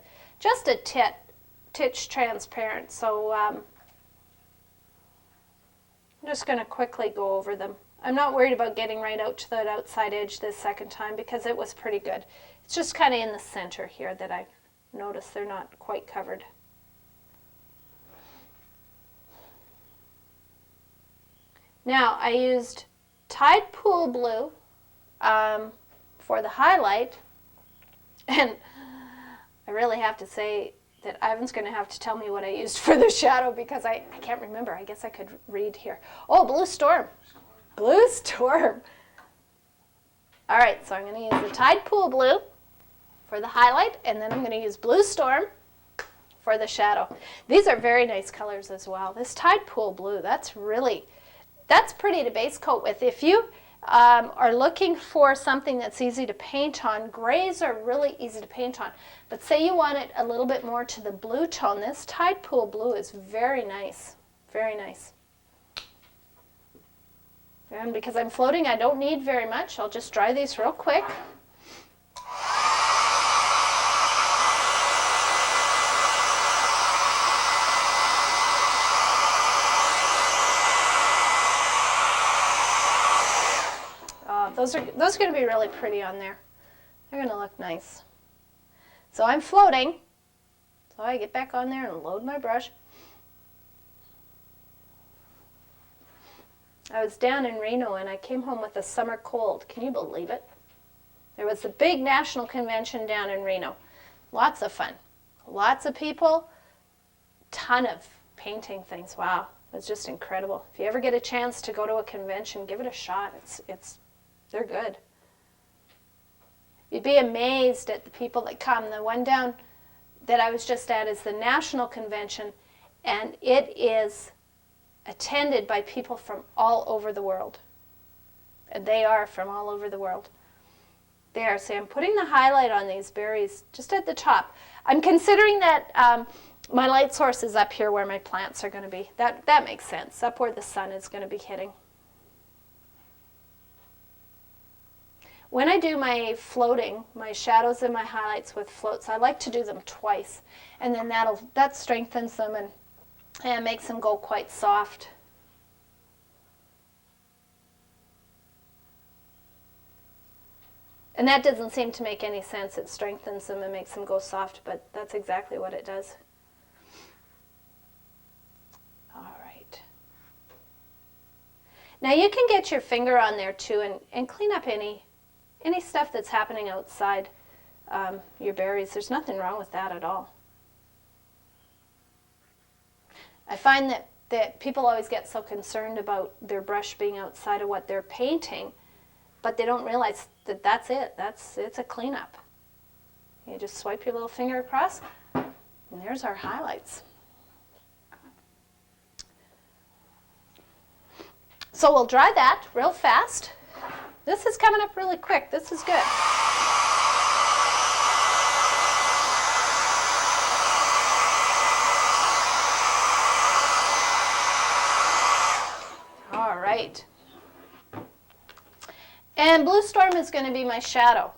titch transparent. So I'm just going to quickly go over them. I'm not worried about getting right out to that outside edge this second time because it was pretty good. It's just kind of in the center here that I've noticed they're not quite covered. Now, I used Tide Pool Blue for the highlight, and I really have to say that Ivan's going to have to tell me what I used for the shadow because I can't remember. I guess I could read here. Oh, Blue Storm. Blue Storm. All right, so I'm going to use the Tide Pool Blue for the highlight, and then I'm going to use Blue Storm for the shadow. These are very nice colors as well. This Tide Pool Blue, that's pretty to base coat with. If you are looking for something that's easy to paint on, grays are really easy to paint on. But say you want it a little bit more to the blue tone, this Tide Pool Blue is very nice. Very nice. And because I'm floating, I don't need very much. I'll just dry these real quick. Those are going to be really pretty on there. They're going to look nice. So I'm floating. So I get back on there and load my brush. I was down in Reno and I came home with a summer cold. Can you believe it? There was a big national convention down in Reno. Lots of fun. Lots of people. Ton of painting things. Wow. It was just incredible. If you ever get a chance to go to a convention, give it a shot. They're good. You'd be amazed at the people that come. The one down that I was just at is the National Convention, and it is attended by people from all over the world. And they are from all over the world. There, see, I'm putting the highlight on these berries just at the top. I'm considering that my light source is up here where my plants are going to be. That makes sense, up where the sun is going to be hitting. When I do my floating, my shadows and my highlights with floats, I like to do them twice. And then that strengthens them and makes them go quite soft. And that doesn't seem to make any sense. It strengthens them and makes them go soft, but that's exactly what it does. All right. Now you can get your finger on there too and clean up any stuff that's happening outside your berries. There's nothing wrong with that at all. I find that people always get so concerned about their brush being outside of what they're painting, but they don't realize that that's it. It's a cleanup. You just swipe your little finger across, and there's our highlights. So we'll dry that real fast. This is coming up really quick. This is good. All right. And Blue Storm is going to be my shadow.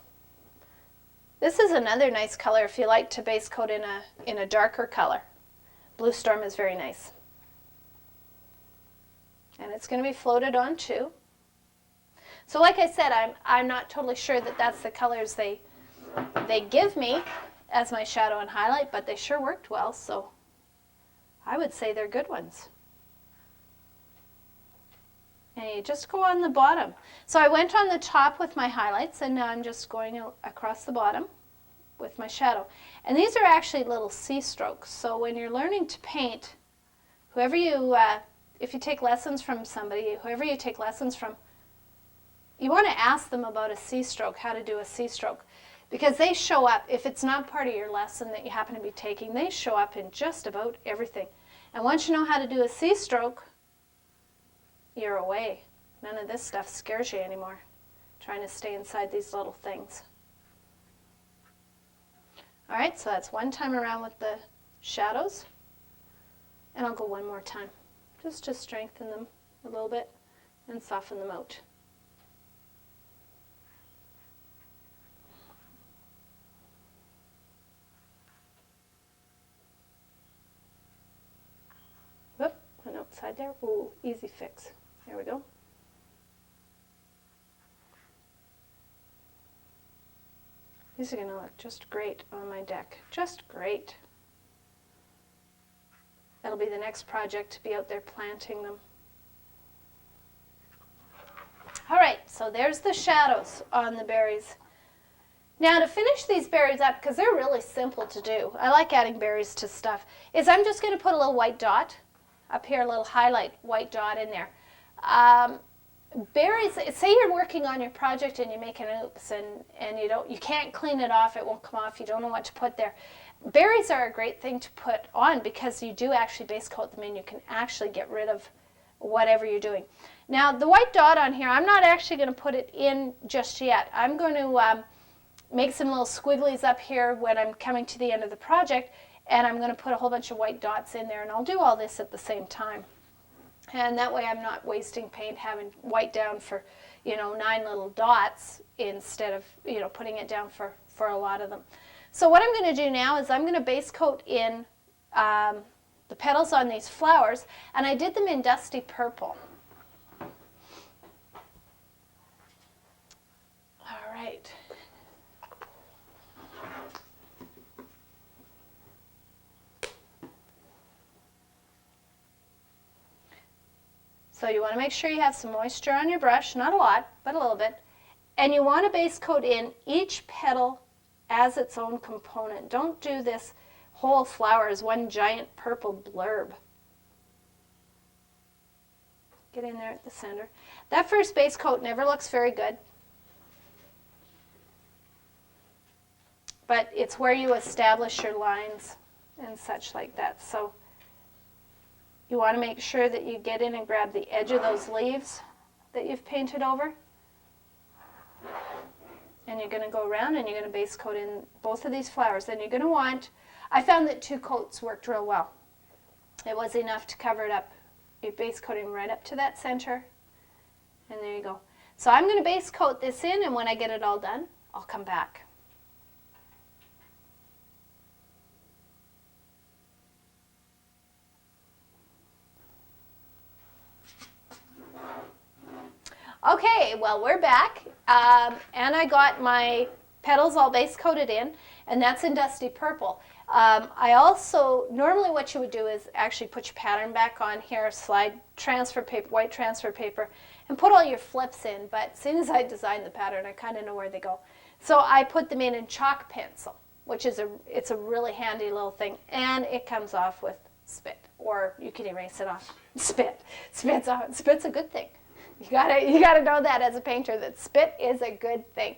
This is another nice color if you like to base coat in a darker color. Blue Storm is very nice. And it's going to be floated on too. So like I said, I'm not totally sure that that's the colors they give me as my shadow and highlight, but they sure worked well, so I would say they're good ones. And you just go on the bottom. So I went on the top with my highlights, and now I'm just going across the bottom with my shadow. And these are actually little C strokes, so when you're learning to paint, whoever you, if you take lessons from somebody, whoever you take lessons from, you want to ask them about a C-stroke, how to do a C-stroke, because they show up, if it's not part of your lesson that you happen to be taking, they show up in just about everything. And once you know how to do a C-stroke, you're away. None of this stuff scares you anymore, trying to stay inside these little things. All right, so that's one time around with the shadows, and I'll go one more time, just to strengthen them a little bit and soften them out. Went outside there. Ooh, easy fix. There we go. These are going to look just great on my deck. Just great. That'll be the next project, to be out there planting them. All right, so there's the shadows on the berries. Now to finish these berries up, because they're really simple to do, I like adding berries to stuff, is I'm just going to put a little white dot up here, a little highlight white dot in there. Berries, say you're working on your project and you make an oops and you can't clean it off, it won't come off, you don't know what to put there. Berries are a great thing to put on because you do actually base coat them and you can actually get rid of whatever you're doing. Now the white dot on here, I'm not actually going to put it in just yet. I'm going to make some little squigglies up here when I'm coming to the end of the project, and I'm going to put a whole bunch of white dots in there, and I'll do all this at the same time. And that way I'm not wasting paint having white down for, 9 little dots instead of, putting it down for a lot of them. So what I'm going to do now is I'm going to base coat in the petals on these flowers, and I did them in dusty purple. All right. So you want to make sure you have some moisture on your brush, not a lot, but a little bit. And you want to base coat in each petal as its own component. Don't do this whole flower as one giant purple blurb. Get in there at the center. That first base coat never looks very good, but it's where you establish your lines and such like that. So you want to make sure that you get in and grab the edge of those leaves that you've painted over. And you're going to go around and you're going to base coat in both of these flowers. And you're going to want, I found that 2 coats worked real well. It was enough to cover it up. You're base coating right up to that center. And there you go. So I'm going to base coat this in, and when I get it all done, I'll come back. Okay, well, we're back, and I got my petals all base coated in, and that's in dusty purple. I also, normally what you would do is actually put your pattern back on here, slide transfer paper, white transfer paper, and put all your flips in, but as soon as I designed the pattern, I kind of know where they go. So I put them in chalk pencil, which is it's a really handy little thing, and it comes off with spit, or you can erase it off. Spit's a good thing. You gotta know that as a painter, that spit is a good thing.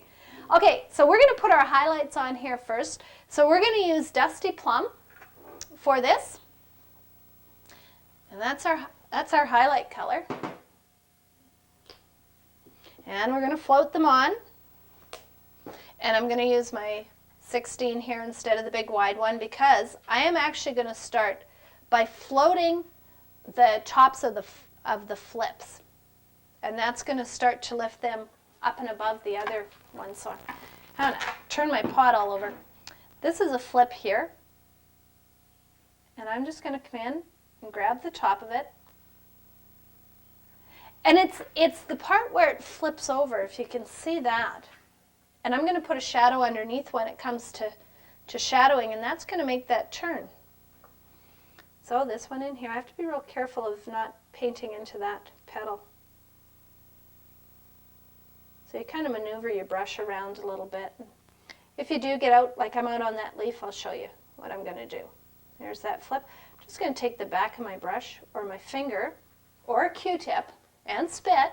Okay, so we're going to put our highlights on here first. So we're going to use Dusty Plum for this, and that's our highlight color. And we're going to float them on, and I'm going to use my 16 here instead of the big wide one because I am actually going to start by floating the tops of the flips. And that's going to start to lift them up and above the other ones. So I'm going to turn my pot all over. This is a flip here. And I'm just going to come in and grab the top of it. And it's the part where it flips over, if you can see that. And I'm going to put a shadow underneath when it comes to shadowing, and that's going to make that turn. So this one in here, I have to be real careful of not painting into that petal. So you kind of maneuver your brush around a little bit. If you do get out, like I'm out on that leaf, I'll show you what I'm going to do. There's that flip. I'm just going to take the back of my brush or my finger or a Q-tip and spit,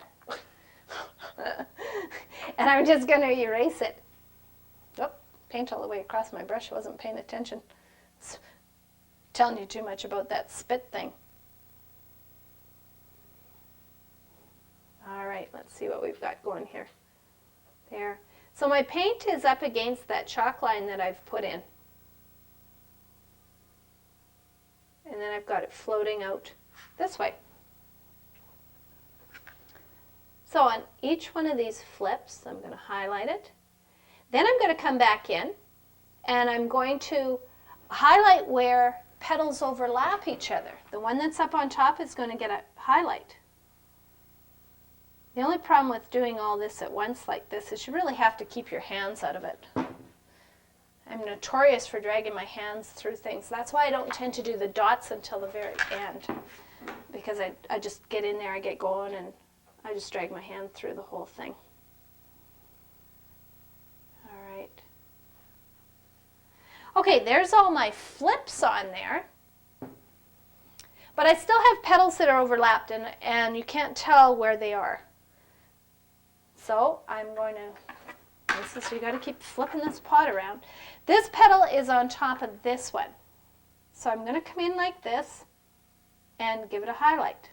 and I'm just going to erase it. Oh, paint all the way across my brush. I wasn't paying attention. It's telling you too much about that spit thing. All right, let's see what we've got going here. There. So my paint is up against that chalk line that I've put in. And then I've got it floating out this way. So on each one of these flips, I'm going to highlight it. Then I'm going to come back in, and I'm going to highlight where petals overlap each other. The one that's up on top is going to get a highlight. The only problem with doing all this at once like this is you really have to keep your hands out of it. I'm notorious for dragging my hands through things. That's why I don't tend to do the dots until the very end, because I just get in there, I get going, and I just drag my hand through the whole thing. All right. Okay, there's all my flips on there. But I still have petals that are overlapped, and you can't tell where they are. So I'm going to, so you got to keep flipping this pot around. This petal is on top of this one. So I'm going to come in like this and give it a highlight.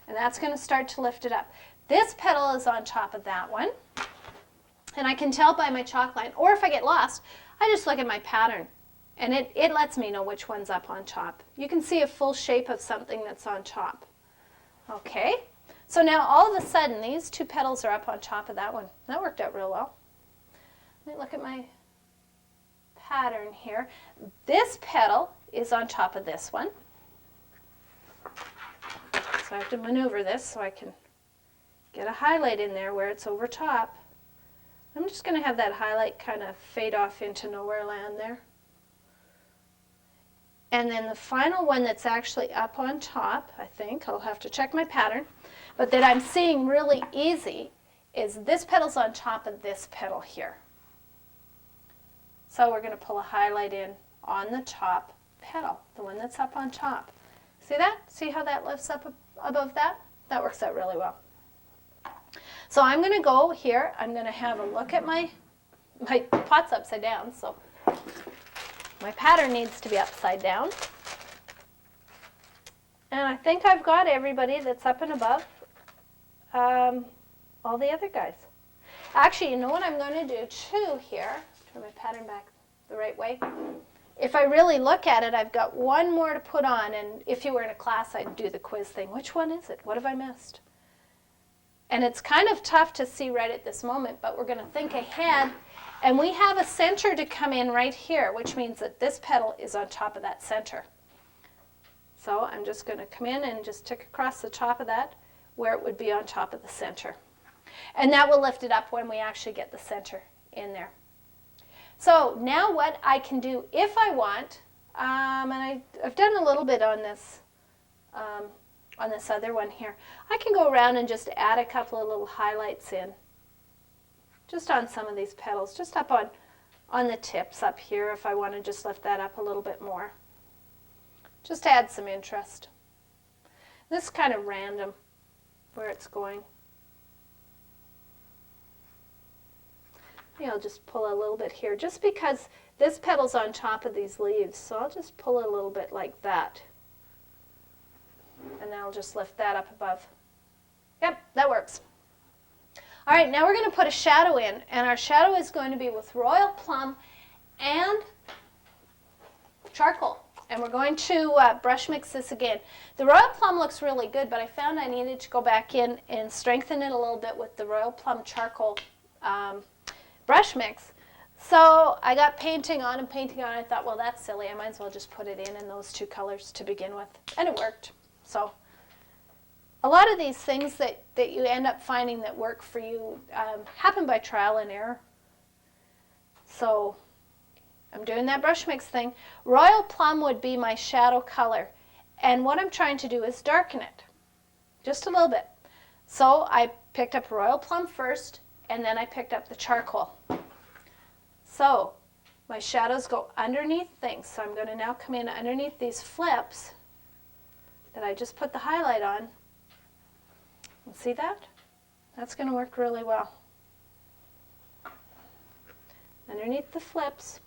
And that's going to start to lift it up. This petal is on top of that one. And I can tell by my chalk line, or if I get lost, I just look at my pattern. And it lets me know which one's up on top. You can see a full shape of something that's on top. Okay, so now all of a sudden these two petals are up on top of that one. That worked out real well. Let me look at my pattern here. This petal is on top of this one. So I have to maneuver this so I can get a highlight in there where it's over top. I'm just going to have that highlight kind of fade off into nowhere land there. And then the final one that's actually up on top, I think, I'll have to check my pattern, but that I'm seeing really easy is this petal's on top of this petal here. So we're going to pull a highlight in on the top petal, the one that's up on top. See that? See how that lifts up above that? That works out really well. So I'm going to go here, I'm going to have a look at my pot's upside down, so my pattern needs to be upside down. And I think I've got everybody that's up and above all the other guys. Actually, you know what I'm going to do too here? Turn my pattern back the right way. If I really look at it, I've got one more to put on, and if you were in a class, I'd do the quiz thing. Which one is it? What have I missed? And it's kind of tough to see right at this moment, but we're going to think ahead. And we have a center to come in right here, which means that this petal is on top of that center. So I'm just going to come in and just tick across the top of that where it would be on top of the center. And that will lift it up when we actually get the center in there. So now what I can do if I want, and I've done a little bit on this other one here, I can go around and just add a couple of little highlights in. Just on some of these petals, just up on the tips up here if I want to just lift that up a little bit more. Just to add some interest. This is kind of random where it's going. Maybe I'll just pull a little bit here just because this petal's on top of these leaves, so I'll just pull it a little bit like that. And then I'll just lift that up above. Yep, that works. All right, now we're going to put a shadow in, and our shadow is going to be with Royal Plum and charcoal. And we're going to brush mix this again. The Royal Plum looks really good, but I found I needed to go back in and strengthen it a little bit with the Royal Plum charcoal brush mix. So I got painting on and painting on. I thought, well, that's silly. I might as well just put it in those two colors to begin with. And it worked. So a lot of these things that you end up finding that work for you happen by trial and error. So I'm doing that brush mix thing. Royal Plum would be my shadow color. And what I'm trying to do is darken it just a little bit. So I picked up Royal Plum first, and then I picked up the charcoal. So my shadows go underneath things. So I'm going to now come in underneath these flips that I just put the highlight on. And see that? That's going to work really well. Underneath the flips.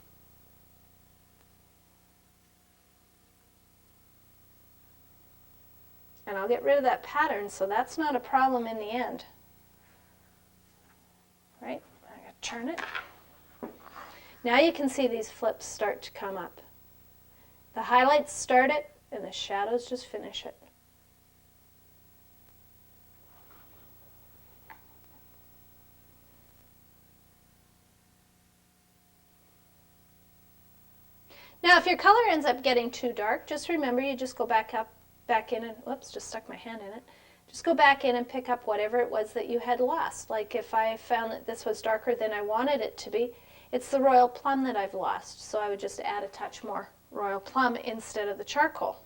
And I'll get rid of that pattern, so that's not a problem in the end. Right? I'm going to turn it. Now you can see these flips start to come up. The highlights start it, and the shadows just finish it. Now, if your color ends up getting too dark, just remember you just go back in and, whoops, just stuck my hand in it. Just go back in and pick up whatever it was that you had lost. Like if I found that this was darker than I wanted it to be, it's the Royal Plum that I've lost. So I would just add a touch more Royal Plum instead of the charcoal.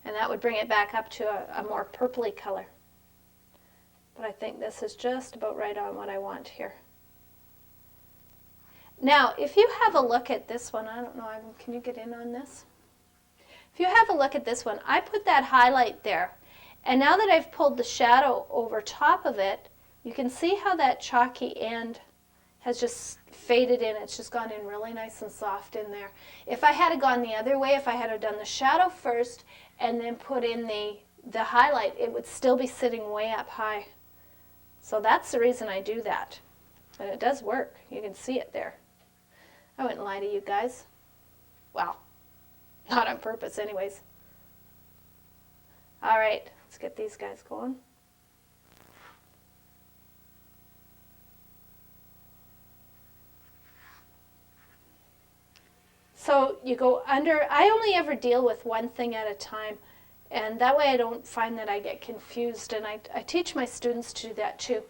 And that would bring it back up to a more purpley color. But I think this is just about right on what I want here. Now, if you have a look at this one, I don't know, can you get in on this? If you have a look at this one, I put that highlight there. And now that I've pulled the shadow over top of it, you can see how that chalky end has just faded in. It's just gone in really nice and soft in there. If I had gone the other way, if I had done the shadow first and then put in the highlight, it would still be sitting way up high. So that's the reason I do that. And it does work. You can see it there. I wouldn't lie to you guys. Well, not on purpose anyways. All right, let's get these guys going. So you go under. I only ever deal with one thing at a time, and that way I don't find that I get confused, and I teach my students to do that too.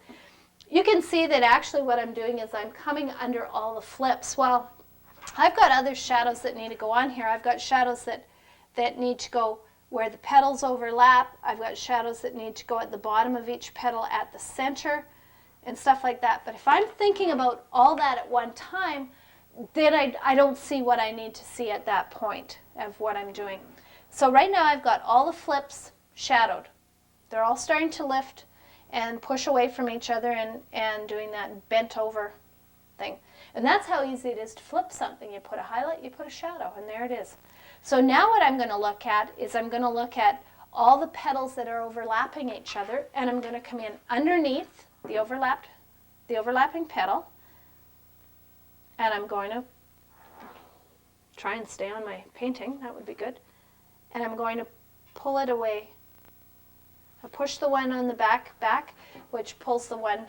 You can see that actually what I'm doing is I'm coming under all the flips. Well, I've got other shadows that need to go on here. I've got shadows that need to go where the petals overlap. I've got shadows that need to go at the bottom of each petal at the center and stuff like that. But if I'm thinking about all that at one time, then I don't see what I need to see at that point of what I'm doing. So right now I've got all the flips shadowed. They're all starting to lift and push away from each other and doing that bent over thing. And that's how easy it is to flip something. You put a highlight, you put a shadow, and there it is. So now what I'm going to look at is I'm going to look at all the petals that are overlapping each other, and I'm going to come in underneath the overlapping petal, and I'm going to try and stay on my painting. That would be good. And I'm going to pull it away. I push the one on the back, which pulls the one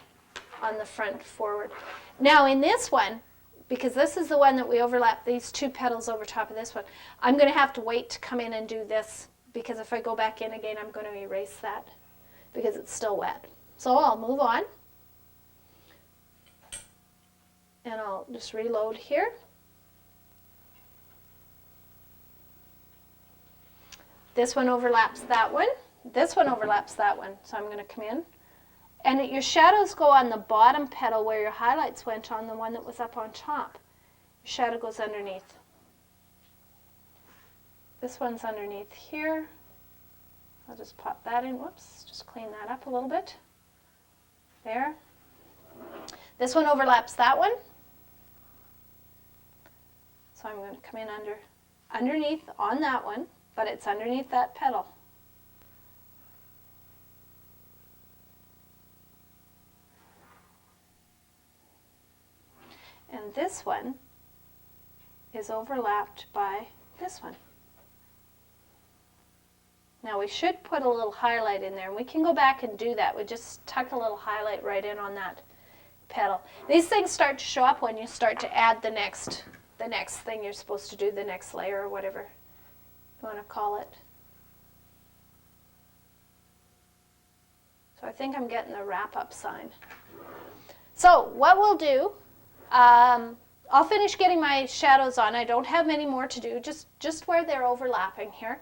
on the front forward. Now in this one, because this is the one that we overlap these two petals over top of this one, I'm going to have to wait to come in and do this, because if I go back in again, I'm going to erase that because it's still wet. So I'll move on. And I'll just reload here. This one overlaps that one. This one overlaps that one. So I'm going to come in. And your shadows go on the bottom petal where your highlights went on the one that was up on top. Your shadow goes underneath. This one's underneath here. I'll just pop that in. Whoops, just clean that up a little bit. There. This one overlaps that one. So I'm going to come in underneath on that one, but it's underneath that petal. And this one is overlapped by this one. Now we should put a little highlight in there, and we can go back and do that. We just tuck a little highlight right in on that petal. These things start to show up when you start to add the next thing you're supposed to do, the next layer or whatever you want to call it. So I think I'm getting the wrap-up sign. So what we'll do, I'll finish getting my shadows on. I don't have many more to do, just where they're overlapping here.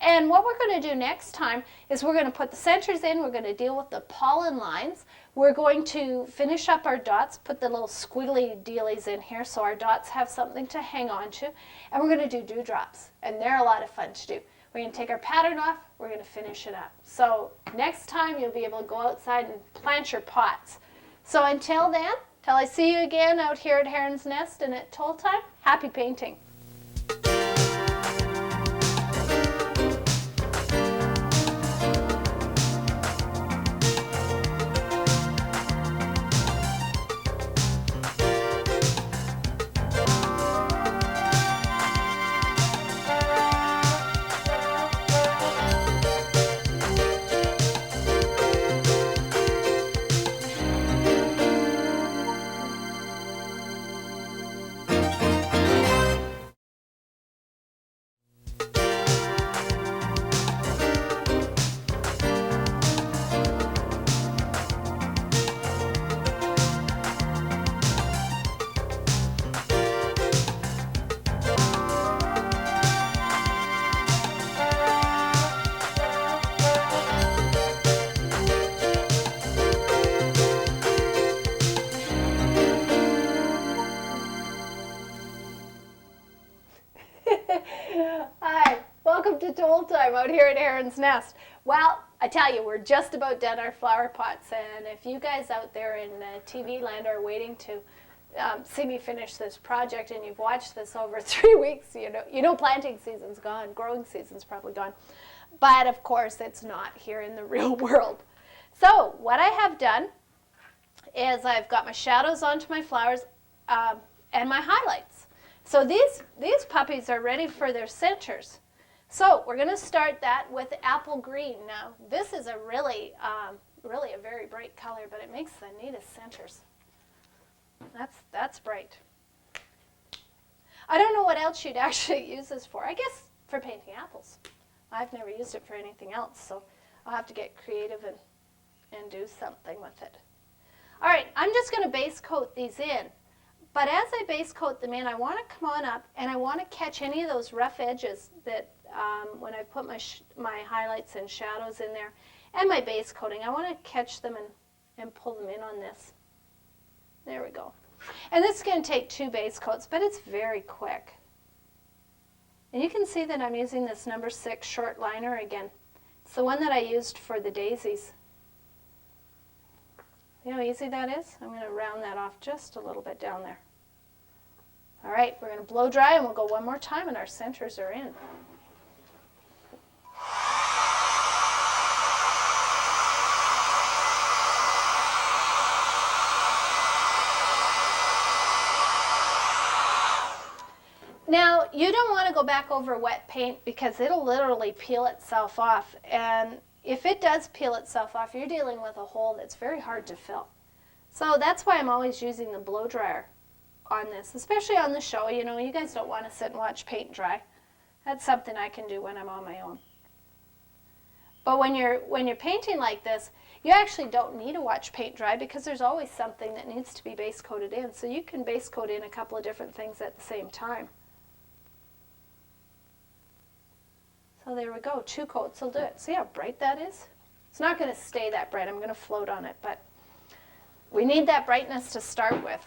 And what we're going to do next time is we're going to put the centers in. We're going to deal with the pollen lines. We're going to finish up our dots, put the little squiggly dealies in here so our dots have something to hang on to. And we're going to do dewdrops. And they're a lot of fun to do. We're going to take our pattern off. We're going to finish it up. So next time you'll be able to go outside and plant your pots. So until then, till I see you again out here at Harron's Nest and at Tole Time, happy painting. Hi, welcome to Tole Time out here at Harron's Nest. Well, I tell you, we're just about done our flower pots, and if you guys out there in TV land are waiting to see me finish this project and you've watched this over 3 weeks, you know planting season's gone, growing season's probably gone, but of course it's not here in the real world. So what I have done is I've got my shadows onto my flowers and my highlights. So these puppies are ready for their centers. So we're going to start that with apple green. Now this is a really a very bright color, but it makes the neatest centers. That's bright. I don't know what else you'd actually use this for. I guess for painting apples. I've never used it for anything else, so I'll have to get creative and do something with it. All right, I'm just going to base coat these in. But as I base coat them in, I want to come on up and I want to catch any of those rough edges that when I put my highlights and shadows in there and my base coating, I want to catch them and pull them in on this. There we go. And this is going to take 2 base coats, but it's very quick. And you can see that I'm using this number 6 short liner again. It's the one that I used for the daisies. You know how easy that is? I'm going to round that off just a little bit down there. All right, we're going to blow dry and we'll go one more time and our centers are in. Now, you don't want to go back over wet paint because it'll literally peel itself off, and if it does peel itself off, you're dealing with a hole that's very hard to fill. So that's why I'm always using the blow dryer on this, especially on the show. You know, you guys don't want to sit and watch paint dry. That's something I can do when I'm on my own. But when you're painting like this, you actually don't need to watch paint dry because there's always something that needs to be base coated in. So you can base coat in a couple of different things at the same time. So there we go, 2 coats will do it. See how bright that is? It's not going to stay that bright. I'm going to float on it, but we need that brightness to start with.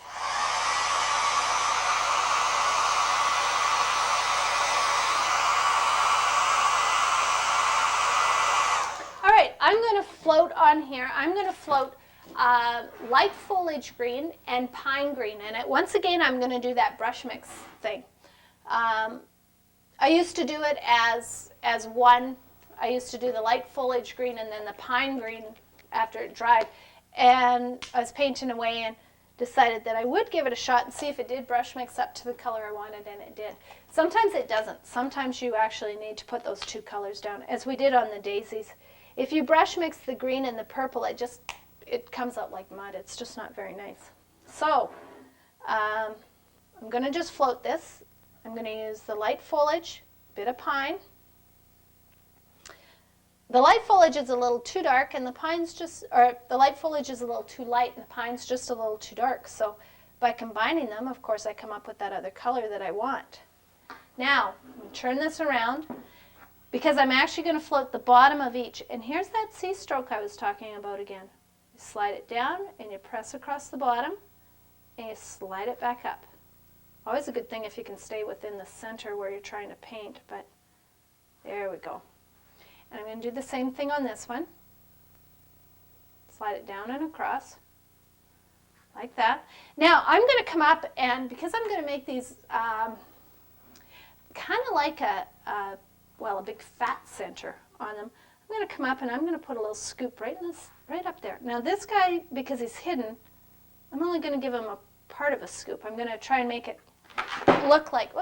All right, I'm going to float on here. I'm going to float light foliage green and pine green in it. Once again, I'm going to do that brush mix thing. I used to do it as one. I used to do the light foliage green and then the pine green after it dried. And I was painting away and decided that I would give it a shot and see if it did brush mix up to the color I wanted, and it did. Sometimes it doesn't. Sometimes you actually need to put those 2 colors down, as we did on the daisies. If you brush mix the green and the purple, it comes out like mud. It's just not very nice. So I'm going to just float this. I'm going to use the light foliage, bit of pine. The light foliage is a little too dark and the light foliage is a little too light and the pine's just a little too dark. So by combining them, of course, I come up with that other color that I want. Now, I'm going to turn this around because I'm actually going to float the bottom of each. And here's that C-stroke I was talking about again. You slide it down and you press across the bottom and you slide it back up. Always a good thing if you can stay within the center where you're trying to paint, but there we go. And I'm going to do the same thing on this one. Slide it down and across, like that. Now I'm going to come up and, because I'm going to make these kind of like a big fat center on them, I'm going to come up and I'm going to put a little scoop right up there. Now this guy, because he's hidden, I'm only going to give him a part of a scoop. I'm going to try and make it look like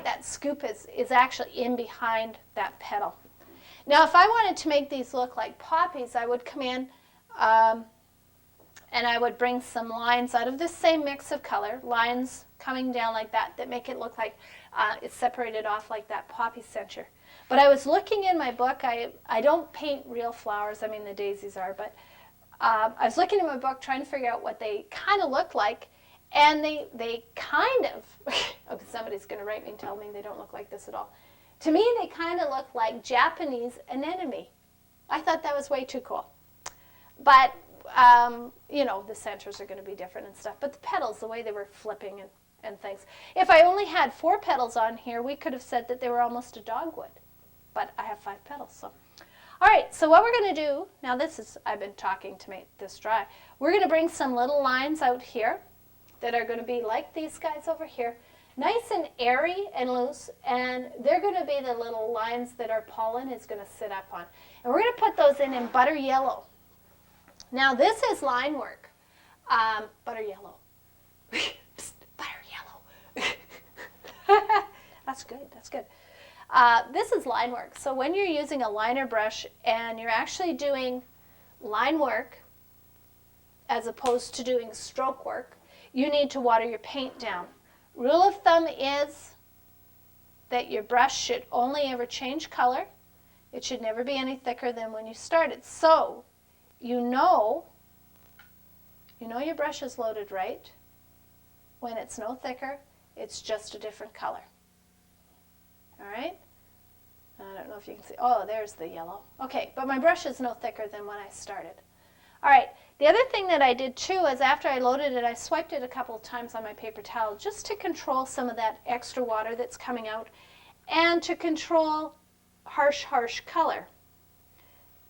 that scoop is actually in behind that petal. Now if I wanted to make these look like poppies, I would come in and I would bring some lines out of this same mix of color, lines coming down like that make it look like it's separated off like that poppy center. But I was looking in my book, I don't paint real flowers, I mean the daisies are, but I was looking in my book trying to figure out what they kind of look like. And they kind of, oh, somebody's going to write me and tell me they don't look like this at all. To me, they kind of look like Japanese anemone. I thought that was way too cool. But, you know, the centers are going to be different and stuff. But the petals, the way they were flipping and things. If I only had 4 petals on here, we could have said that they were almost a dogwood. But I have 5 petals, so. All right, so what we're going to do, now this is, I've been talking to make this dry. We're going to bring some little lines out here that are going to be like these guys over here. Nice and airy and loose, and they're going to be the little lines that our pollen is going to sit up on. And we're going to put those in butter yellow. Now this is line work. Butter yellow. Psst, butter yellow. That's good, that's good. This is line work. So when you're using a liner brush and you're actually doing line work as opposed to doing stroke work, you need to water your paint down. Rule of thumb is that your brush should only ever change color. It should never be any thicker than when you started. So you know your brush is loaded right when it's no thicker, it's just a different color. All right? I don't know if you can see. Oh, there's the yellow. Okay, but my brush is no thicker than when I started. All right, the other thing that I did too is after I loaded it, I swiped it a couple of times on my paper towel just to control some of that extra water that's coming out and to control harsh color.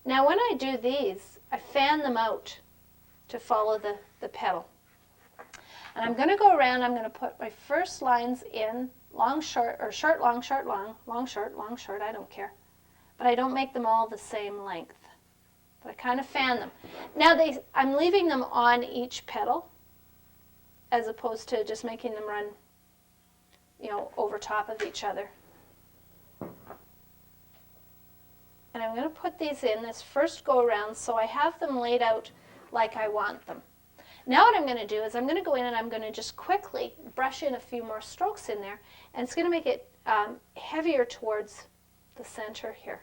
Now when I do these, I fan them out to follow the petal. And I'm going to go around, I'm going to put my first lines in long, short, or short, long, short, long, long, short, I don't care. But I don't make them all the same length. But I kind of fan them. Now I'm leaving them on each petal as opposed to just making them run, over top of each other. And I'm going to put these in this first go around so I have them laid out like I want them. Now what I'm going to do is I'm going to go in and I'm going to just quickly brush in a few more strokes in there, and it's going to make it heavier towards the center here.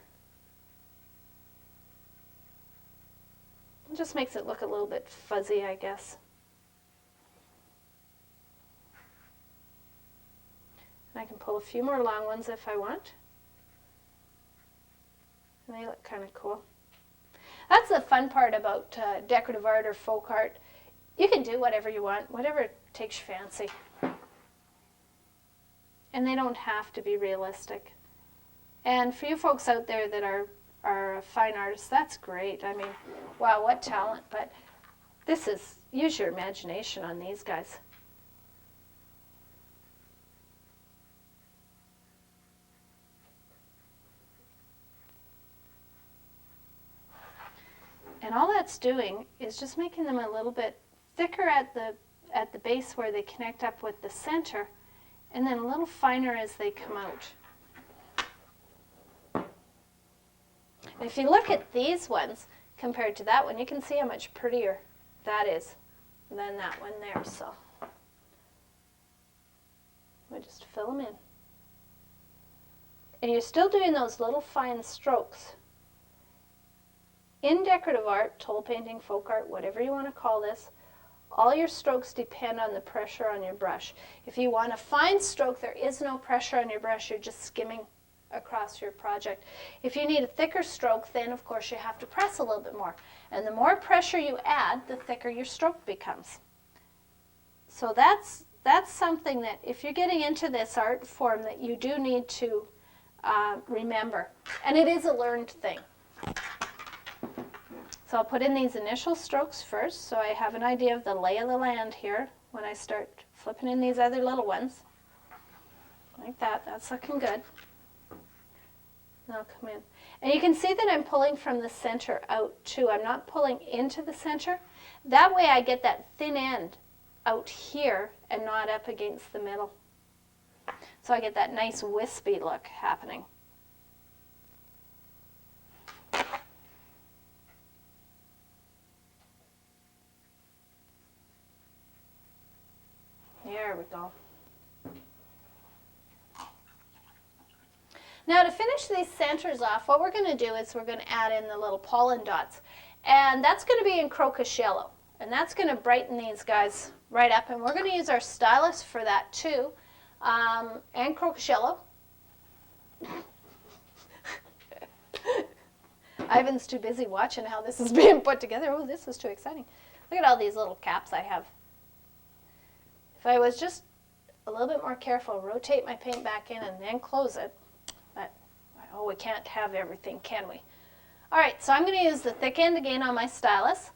It just makes it look a little bit fuzzy, I guess. And I can pull a few more long ones if I want. And they look kind of cool. That's the fun part about decorative art or folk art. You can do whatever you want, whatever takes your fancy. And they don't have to be realistic. And for you folks out there that are fine artists, that's great. I mean, wow, what talent. But this is, use your imagination on these guys. And all that's doing is just making them a little bit thicker at the base where they connect up with the center, and then a little finer as they come out. And if you look at these ones compared to that one, you can see how much prettier that is than that one there. So we just fill them in. And you're still doing those little fine strokes. In decorative art, toll painting, folk art, whatever you want to call this, all your strokes depend on the pressure on your brush. If you want a fine stroke, there is no pressure on your brush. You're just skimming across your project. If you need a thicker stroke, then of course you have to press a little bit more. And the more pressure you add, the thicker your stroke becomes. So that's something that if you're getting into this art form that you do need to remember. And it is a learned thing. So I'll put in these initial strokes first so I have an idea of the lay of the land here when I start flipping in these other little ones. Like that, that's looking good. And I'll come in. And you can see that I'm pulling from the center out too. I'm not pulling into the center. That way I get that thin end out here and not up against the middle. So I get that nice wispy look happening. There we go. Now to finish these centers off, what we're going to do is we're going to add in the little pollen dots. And that's going to be in crocus yellow. And that's going to brighten these guys right up. And we're going to use our stylus for that too. And crocus yellow. Ivan's too busy watching how this is being put together. Oh, this is too exciting. Look at all these little caps I have. If I was just a little bit more careful, rotate my paint back in and then close it. But, oh, we can't have everything, can we? All right, so I'm going to use the thick end again on my stylus,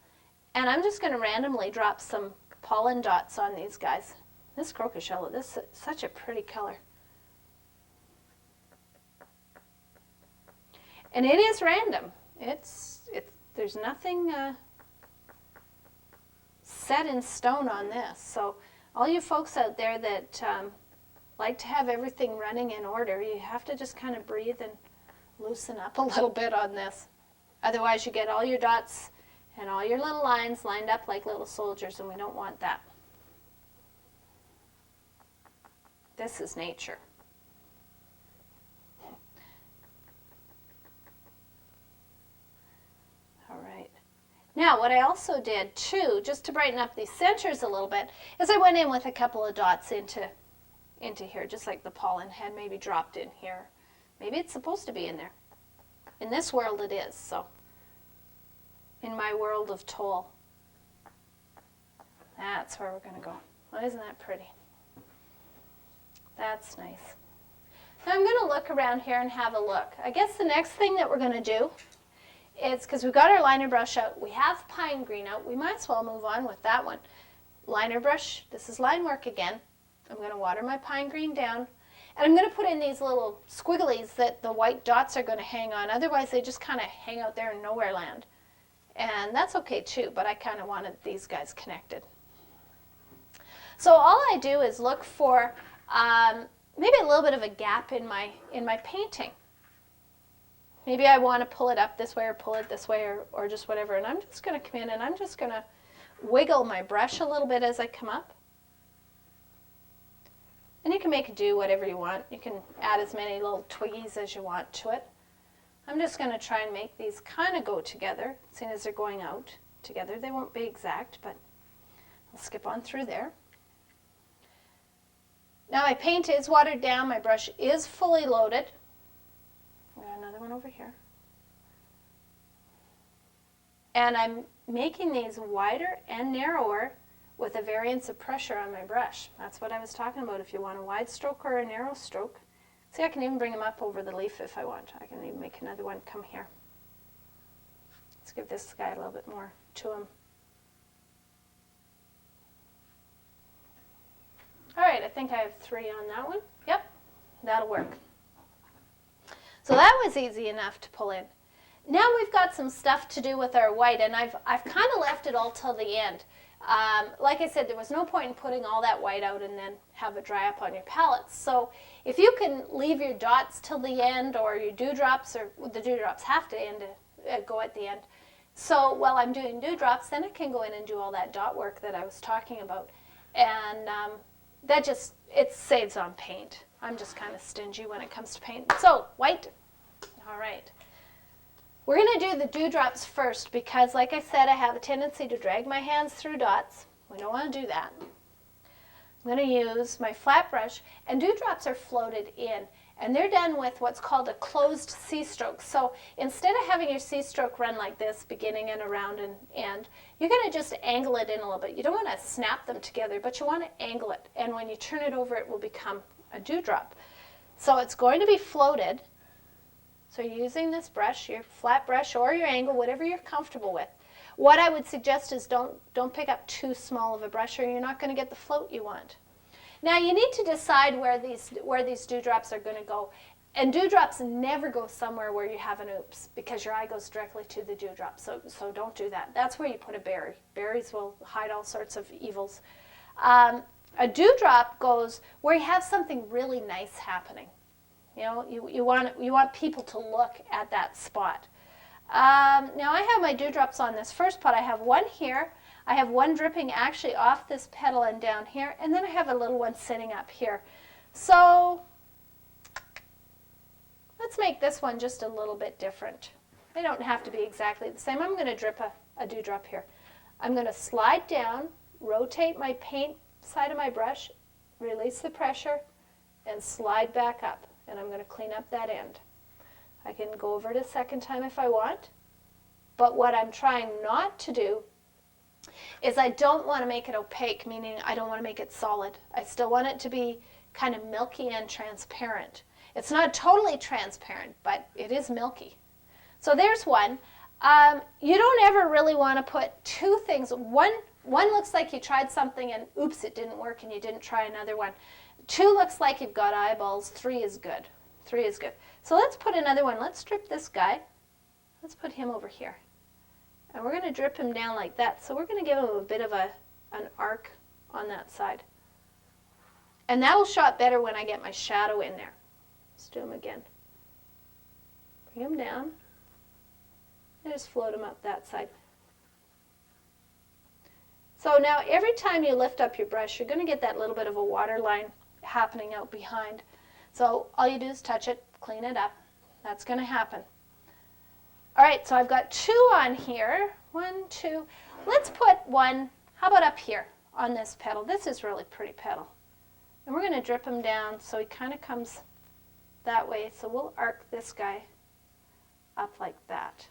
and I'm just going to randomly drop some pollen dots on these guys. This crocus yellow, this is such a pretty color. And it is random. There's nothing set in stone on this. So all you folks out there that like to have everything running in order, you have to just kind of breathe and loosen up a little bit on this. Otherwise you get all your dots and all your little lines lined up like little soldiers, and we don't want that. This is nature. All right. Now what I also did too, just to brighten up these centers a little bit, is I went in with a couple of dots into here, just like the pollen had maybe dropped in here. Maybe it's supposed to be in there. In this world it is, so in my world of Tole, that's where we're going to go. Well, isn't that pretty? That's nice. Now I'm going to look around here and have a look. I guess the next thing that we're going to do is, because we've got our liner brush out, we have pine green out, we might as well move on with that one. Liner brush, this is line work again. I'm going to water my pine green down, and I'm going to put in these little squigglies that the white dots are going to hang on. Otherwise they just kind of hang out there in nowhere land. And that's okay too, but I kind of wanted these guys connected. So all I do is look for maybe a little bit of a gap in my painting. Maybe I want to pull it up this way or pull it this way or just whatever. And I'm just going to come in and I'm just going to wiggle my brush a little bit as I come up. And you can make it do whatever you want. You can add as many little twiggies as you want to it. I'm just going to try and make these kind of go together, seeing as they're going out together. They won't be exact, but I'll skip on through there. Now my paint is watered down, my brush is fully loaded. I've got another one over here. And I'm making these wider and narrower with a variance of pressure on my brush. That's what I was talking about, if you want a wide stroke or a narrow stroke. See, I can even bring them up over the leaf if I want. I can even make another one come here. Let's give this guy a little bit more to him. All right, I think I have 3 on that one. Yep, that'll work. So that was easy enough to pull in. Now we've got some stuff to do with our white, and I've kind of left it all till the end. Like I said, there was no point in putting all that white out and then have it dry up on your palettes. So if you can leave your dots till the end, or your dewdrops, or the dewdrops have to go at the end. So while I'm doing dewdrops, then I can go in and do all that dot work that I was talking about. And that just, it saves on paint. I'm just kind of stingy when it comes to paint. So white, all right. We're going to do the dewdrops first because, like I said, I have a tendency to drag my hands through dots. We don't want to do that. I'm going to use my flat brush, and dewdrops are floated in, and they're done with what's called a closed C-stroke. So instead of having your C-stroke run like this, beginning and around and end, you're going to just angle it in a little bit. You don't want to snap them together, but you want to angle it, and when you turn it over, it will become a dewdrop. So it's going to be floated. So you're using this brush, your flat brush or your angle, whatever you're comfortable with. What I would suggest is don't pick up too small of a brush, or you're not going to get the float you want. Now you need to decide where these dewdrops are going to go. And dewdrops never go somewhere where you have an oops, because your eye goes directly to the dewdrop. So don't do that. That's where you put a berry. Berries will hide all sorts of evils. A dewdrop goes where you have something really nice happening. You know, you want people to look at that spot. Now I have my dewdrops on this first pot. I have one here. I have one dripping actually off this petal and down here, and then I have a little one sitting up here. So let's make this one just a little bit different. They don't have to be exactly the same. I'm going to drip a dewdrop here. I'm going to slide down, rotate my paint side of my brush, release the pressure, and slide back up. And I'm going to clean up that end. I can go over it a second time if I want, but what I'm trying not to do is I don't want to make it opaque, meaning I don't want to make it solid. I still want it to be kind of milky and transparent. It's not totally transparent, but it is milky. So there's one. You don't ever really want to put two things. One looks like you tried something and oops, it didn't work and you didn't try another one. 2 looks like you've got eyeballs. 3 is good. 3 is good. So let's put another one. Let's strip this guy. Let's put him over here. And we're going to drip him down like that. So we're going to give him a bit of an arc on that side. And that will show up better when I get my shadow in there. Let's do him again. Bring him down. And just float him up that side. So now every time you lift up your brush, you're going to get that little bit of a water line happening out behind. So all you do is touch it, clean it up. That's going to happen. All right, so I've got 2 on here. 1, 2. Let's put 1, how about up here on this petal? This is really pretty petal. And we're going to drip him down so he kind of comes that way. So we'll arc this guy up like that.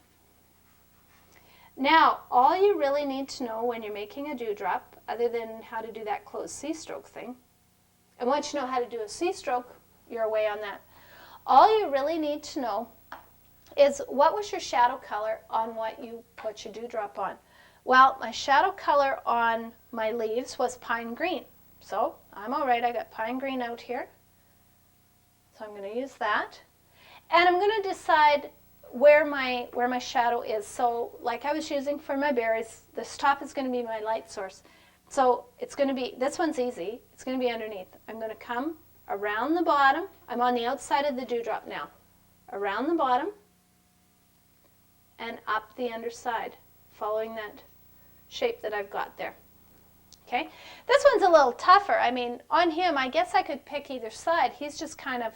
Now, all you really need to know when you're making a dewdrop, other than how to do that closed C-stroke thing, and once you know how to do a C-stroke, you're away on that. All you really need to know is what was your shadow color on what you put your dewdrop on. Well, my shadow color on my leaves was pine green. So I'm all right, I got pine green out here. So I'm going to use that. And I'm going to decide where my shadow is. So like I was using for my berries, this top is going to be my light source. So it's going to be, this one's easy, it's going to be underneath. I'm going to come around the bottom. I'm on the outside of the dewdrop now. Around the bottom and up the underside, following that shape that I've got there. Okay, this one's a little tougher. I mean, on him, I guess I could pick either side. He's just kind of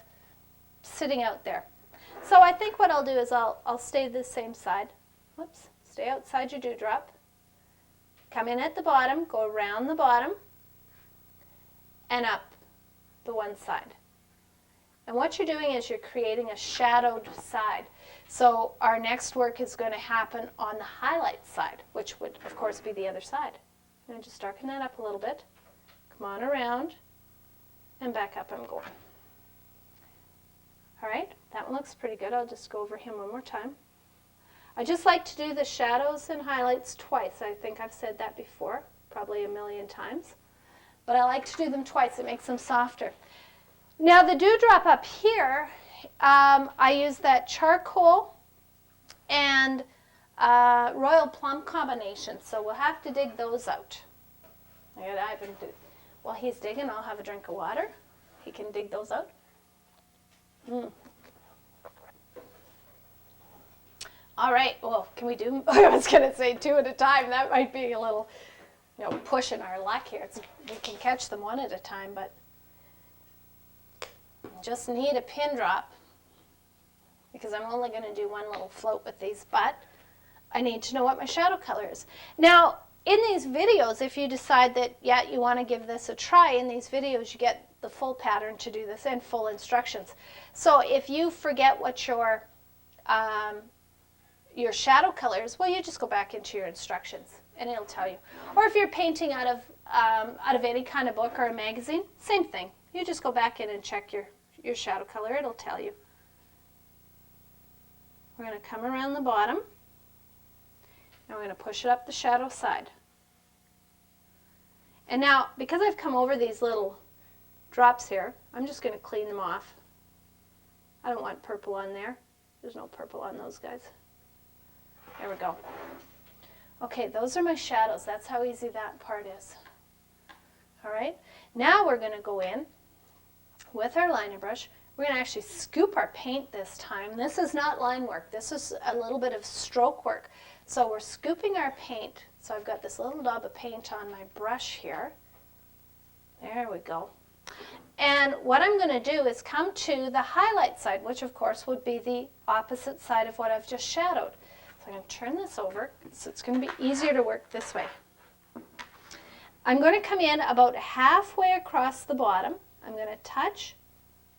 sitting out there. So I think what I'll do is I'll stay the same side. Whoops, stay outside your dewdrop. Come in at the bottom, go around the bottom, and up the one side. And what you're doing is you're creating a shadowed side. So our next work is going to happen on the highlight side, which would, of course, be the other side. I'm going to just darken that up a little bit. Come on around, and back up I'm going. All right, that one looks pretty good. I'll just go over him one more time. I just like to do the shadows and highlights twice. I think I've said that before, probably a million times. But I like to do them twice. It makes them softer. Now the dewdrop up here, I use that charcoal and royal plum combination. So we'll have to dig those out. While he's digging, I'll have a drink of water. He can dig those out. All right, well, can we do, I was going to say 2 at a time. That might be a little, pushing our luck here. We can catch them 1 at a time, but just need a pin drop because I'm only going to do 1 little float with these, but I need to know what my shadow color is. Now, in these videos, if you decide that, yeah, you want to give this a try, in these videos you get the full pattern to do this and full instructions. So if you forget what your shadow color is, well, you just go back into your instructions and it'll tell you. Or if you're painting out of any kind of book or a magazine, same thing. You just go back in and check your shadow color. It'll tell you. We're going to come around the bottom and we're going to push it up the shadow side. And now, because I've come over these little drops here, I'm just going to clean them off. I don't want purple on there. There's no purple on those guys. There we go. Okay, those are my shadows. That's how easy that part is. All right, now we're going to go in with our liner brush. We're going to actually scoop our paint this time. This is not line work. This is a little bit of stroke work. So we're scooping our paint. So I've got this little dab of paint on my brush here. There we go. And what I'm going to do is come to the highlight side, which of course would be the opposite side of what I've just shadowed. So I'm going to turn this over, so it's going to be easier to work this way. I'm going to come in about halfway across the bottom. I'm going to touch,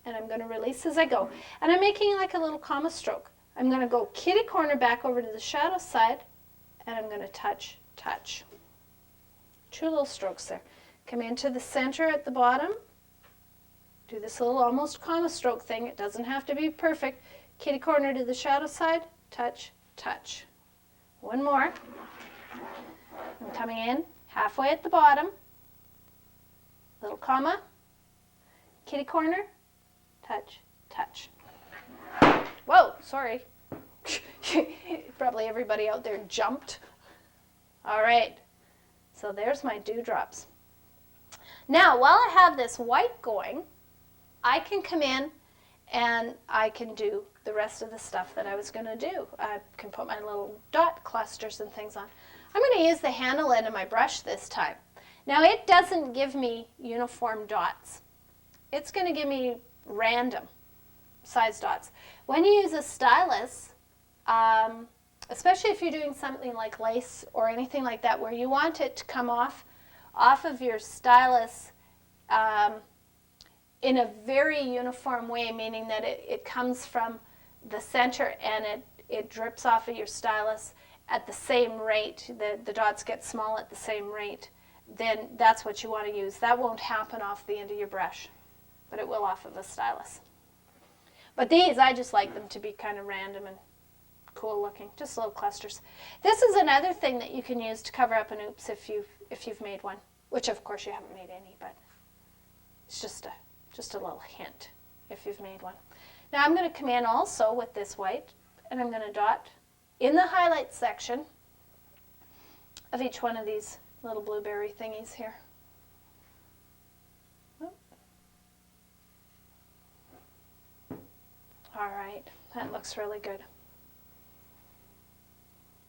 and I'm going to release as I go. And I'm making like a little comma stroke. I'm going to go kitty corner back over to the shadow side, and I'm going to touch, touch. 2 little strokes there. Come into the center at the bottom. Do this little almost comma stroke thing. It doesn't have to be perfect. Kitty corner to the shadow side, touch, touch. One more. I'm coming in halfway at the bottom. Little comma, kitty corner, touch, touch. Whoa, sorry. Probably everybody out there jumped. All right, so there's my dewdrops. Now, while I have this white going, I can come in and I can do the rest of the stuff that I was going to do. I can put my little dot clusters and things on. I'm going to use the handle end of my brush this time. Now, it doesn't give me uniform dots. It's going to give me random size dots. When you use a stylus, especially if you're doing something like lace or anything like that where you want it to come off of your stylus in a very uniform way, meaning that it comes from the center and it drips off of your stylus at the same rate, the dots get small at the same rate, then that's what you want to use. That won't happen off the end of your brush, but it will off of a stylus. But these, I just like them to be kind of random and cool looking, just little clusters. This is another thing that you can use to cover up an oops if you've made one, which of course you haven't made any, but it's just a little hint if you've made one. Now I'm going to come in also with this white, and I'm going to dot in the highlight section of each one of these little blueberry thingies here. All right, that looks really good.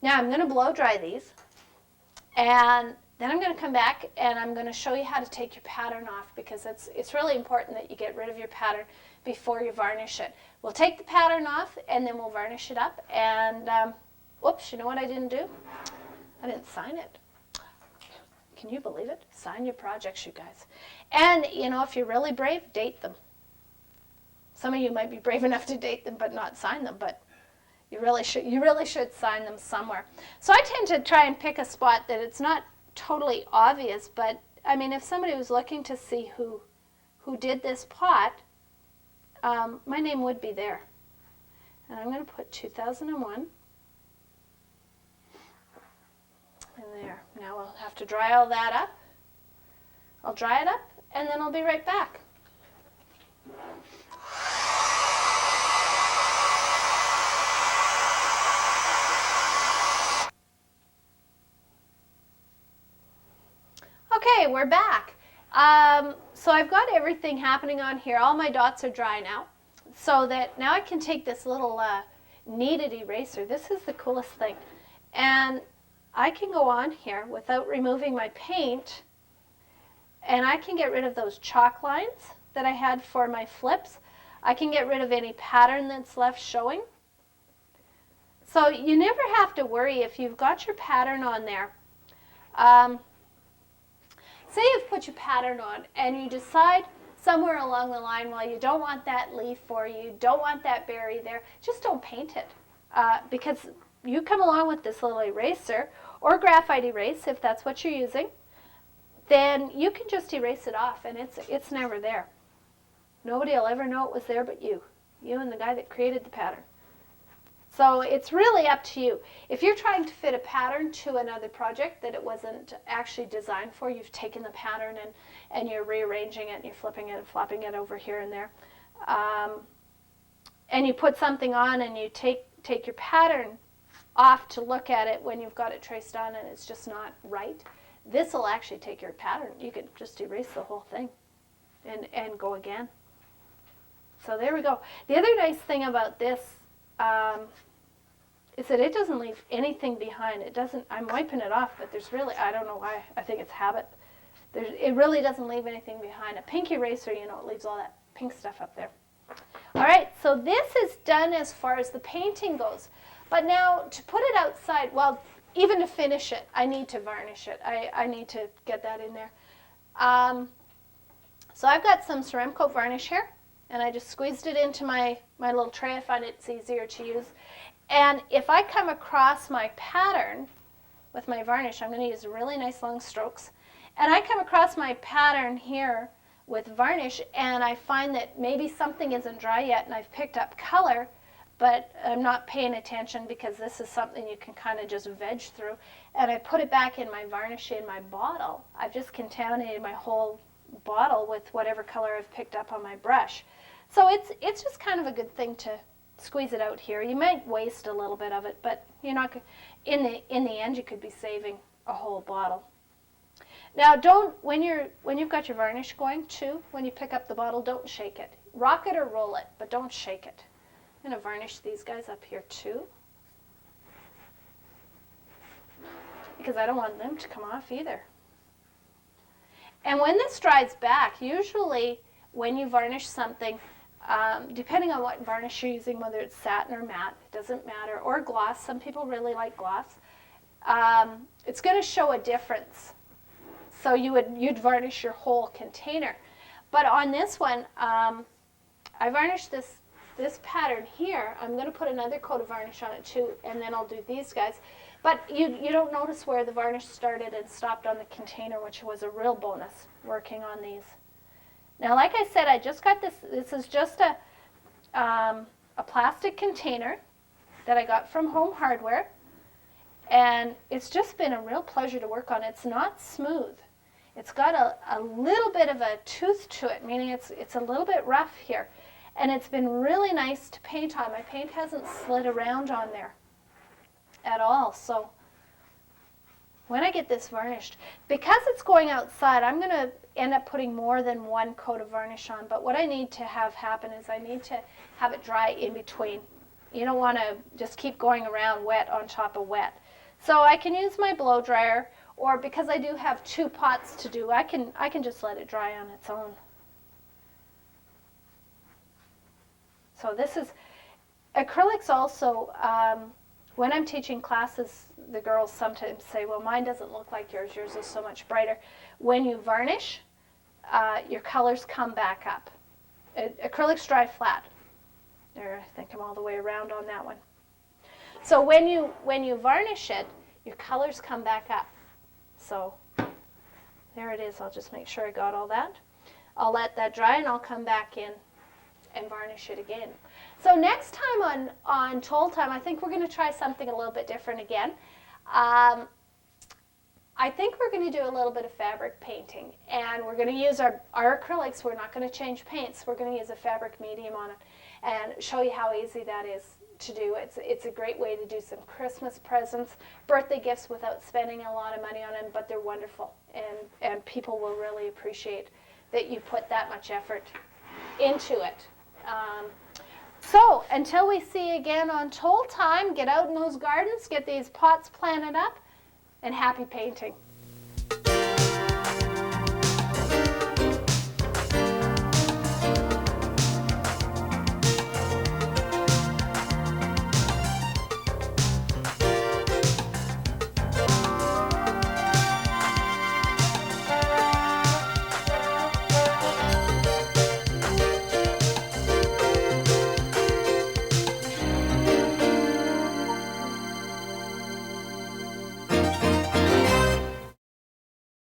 Now I'm going to blow dry these, and then I'm going to come back and I'm going to show you how to take your pattern off, because it's really important that you get rid of your pattern before you varnish it. We'll take the pattern off and then we'll varnish it up. And whoops, you know what I didn't do? I didn't sign it. Can you believe it? Sign your projects, you guys. And you know, if you're really brave, date them. Some of you might be brave enough to date them but not sign them, but you really should sign them somewhere. So I tend to try and pick a spot that it's not totally obvious, but I mean, if somebody was looking to see who did this pot, my name would be there. And I'm going to put 2001 in there. Now we'll have to dry all that up. I'll dry it up and then I'll be right back. Okay, we're back. So I've got everything happening on here. All my dots are dry now. So that now I can take this little kneaded eraser. This is the coolest thing. And I can go on here without removing my paint, and I can get rid of those chalk lines that I had for my flips. I can get rid of any pattern that's left showing. So you never have to worry if you've got your pattern on there. Say you've put your pattern on and you decide somewhere along the line, well, you don't want that leaf or you don't want that berry there, just don't paint it. Because you come along with this little eraser or graphite erase, if that's what you're using, then you can just erase it off and it's never there. Nobody will ever know it was there but you and the guy that created the pattern. So it's really up to you. If you're trying to fit a pattern to another project that it wasn't actually designed for, you've taken the pattern and you're rearranging it and you're flipping it and flopping it over here and there, and you put something on and you take your pattern off to look at it when you've got it traced on and it's just not right, this will actually take your pattern. You can just erase the whole thing and go again. So there we go. The other nice thing about this is that it doesn't leave anything behind. It doesn't, I'm wiping it off, but there's really, I don't know why, I think it's habit. It really doesn't leave anything behind. A pink eraser, you know, it leaves all that pink stuff up there. All right, so this is done as far as the painting goes. But now to put it outside, well, even to finish it, I need to varnish it. I need to get that in there. So I've got some ceramic coat varnish here, and I just squeezed it into my little tray. I find it's easier to use. And if I come across my pattern with my varnish, I'm going to use really nice long strokes. And I come across my pattern here with varnish, and I find that maybe something isn't dry yet, and I've picked up color, but I'm not paying attention because this is something you can kind of just veg through. And I put it back in my varnish in my bottle. I've just contaminated my whole bottle with whatever color I've picked up on my brush. So it's just kind of a good thing to squeeze it out here. You might waste a little bit of it, but you're not in the end you could be saving a whole bottle. Now when you've got your varnish going too, when you pick up the bottle, don't shake it. Rock it or roll it, but don't shake it. I'm going to varnish these guys up here too, because I don't want them to come off either. And when this dries back, usually when you varnish something, depending on what varnish you're using, whether it's satin or matte, it doesn't matter, or gloss, some people really like gloss, it's going to show a difference. So you'd varnish your whole container. But on this one, I varnished this pattern here. I'm going to put another coat of varnish on it too, and then I'll do these guys. But you don't notice where the varnish started and stopped on the container, which was a real bonus working on these. Now, like I said, I just got this. This is just a plastic container that I got from Home Hardware, and it's just been a real pleasure to work on. It's not smooth. It's got a little bit of a tooth to it, meaning it's a little bit rough here. And it's been really nice to paint on. My paint hasn't slid around on there at all. So when I get this varnished, because it's going outside, I'm going to end up putting more than one coat of varnish on. But what I need to have happen is I need to have it dry in between. You don't want to just keep going around wet on top of wet. So I can use my blow dryer, or because I do have 2 pots to do, I can just let it dry on its own. So this is, acrylics also, when I'm teaching classes, the girls sometimes say, well, mine doesn't look like yours. Yours is so much brighter. When you varnish, your colors come back up. Acrylics dry flat. There, I think I'm all the way around on that one. So when you varnish it, your colors come back up. So there it is. I'll just make sure I got all that. I'll let that dry, and I'll come back in and varnish it again. So next time on Tole Time, I think we're going to try something a little bit different again. I think we're going to do a little bit of fabric painting, and we're going to use our acrylics. We're not going to change paints. We're going to use a fabric medium on it and show you how easy that is to do. It's a great way to do some Christmas presents, birthday gifts without spending a lot of money on them, but they're wonderful, and people will really appreciate that you put that much effort into it. So until we see again on Tole Time, get out in those gardens, get these pots planted up, and happy painting.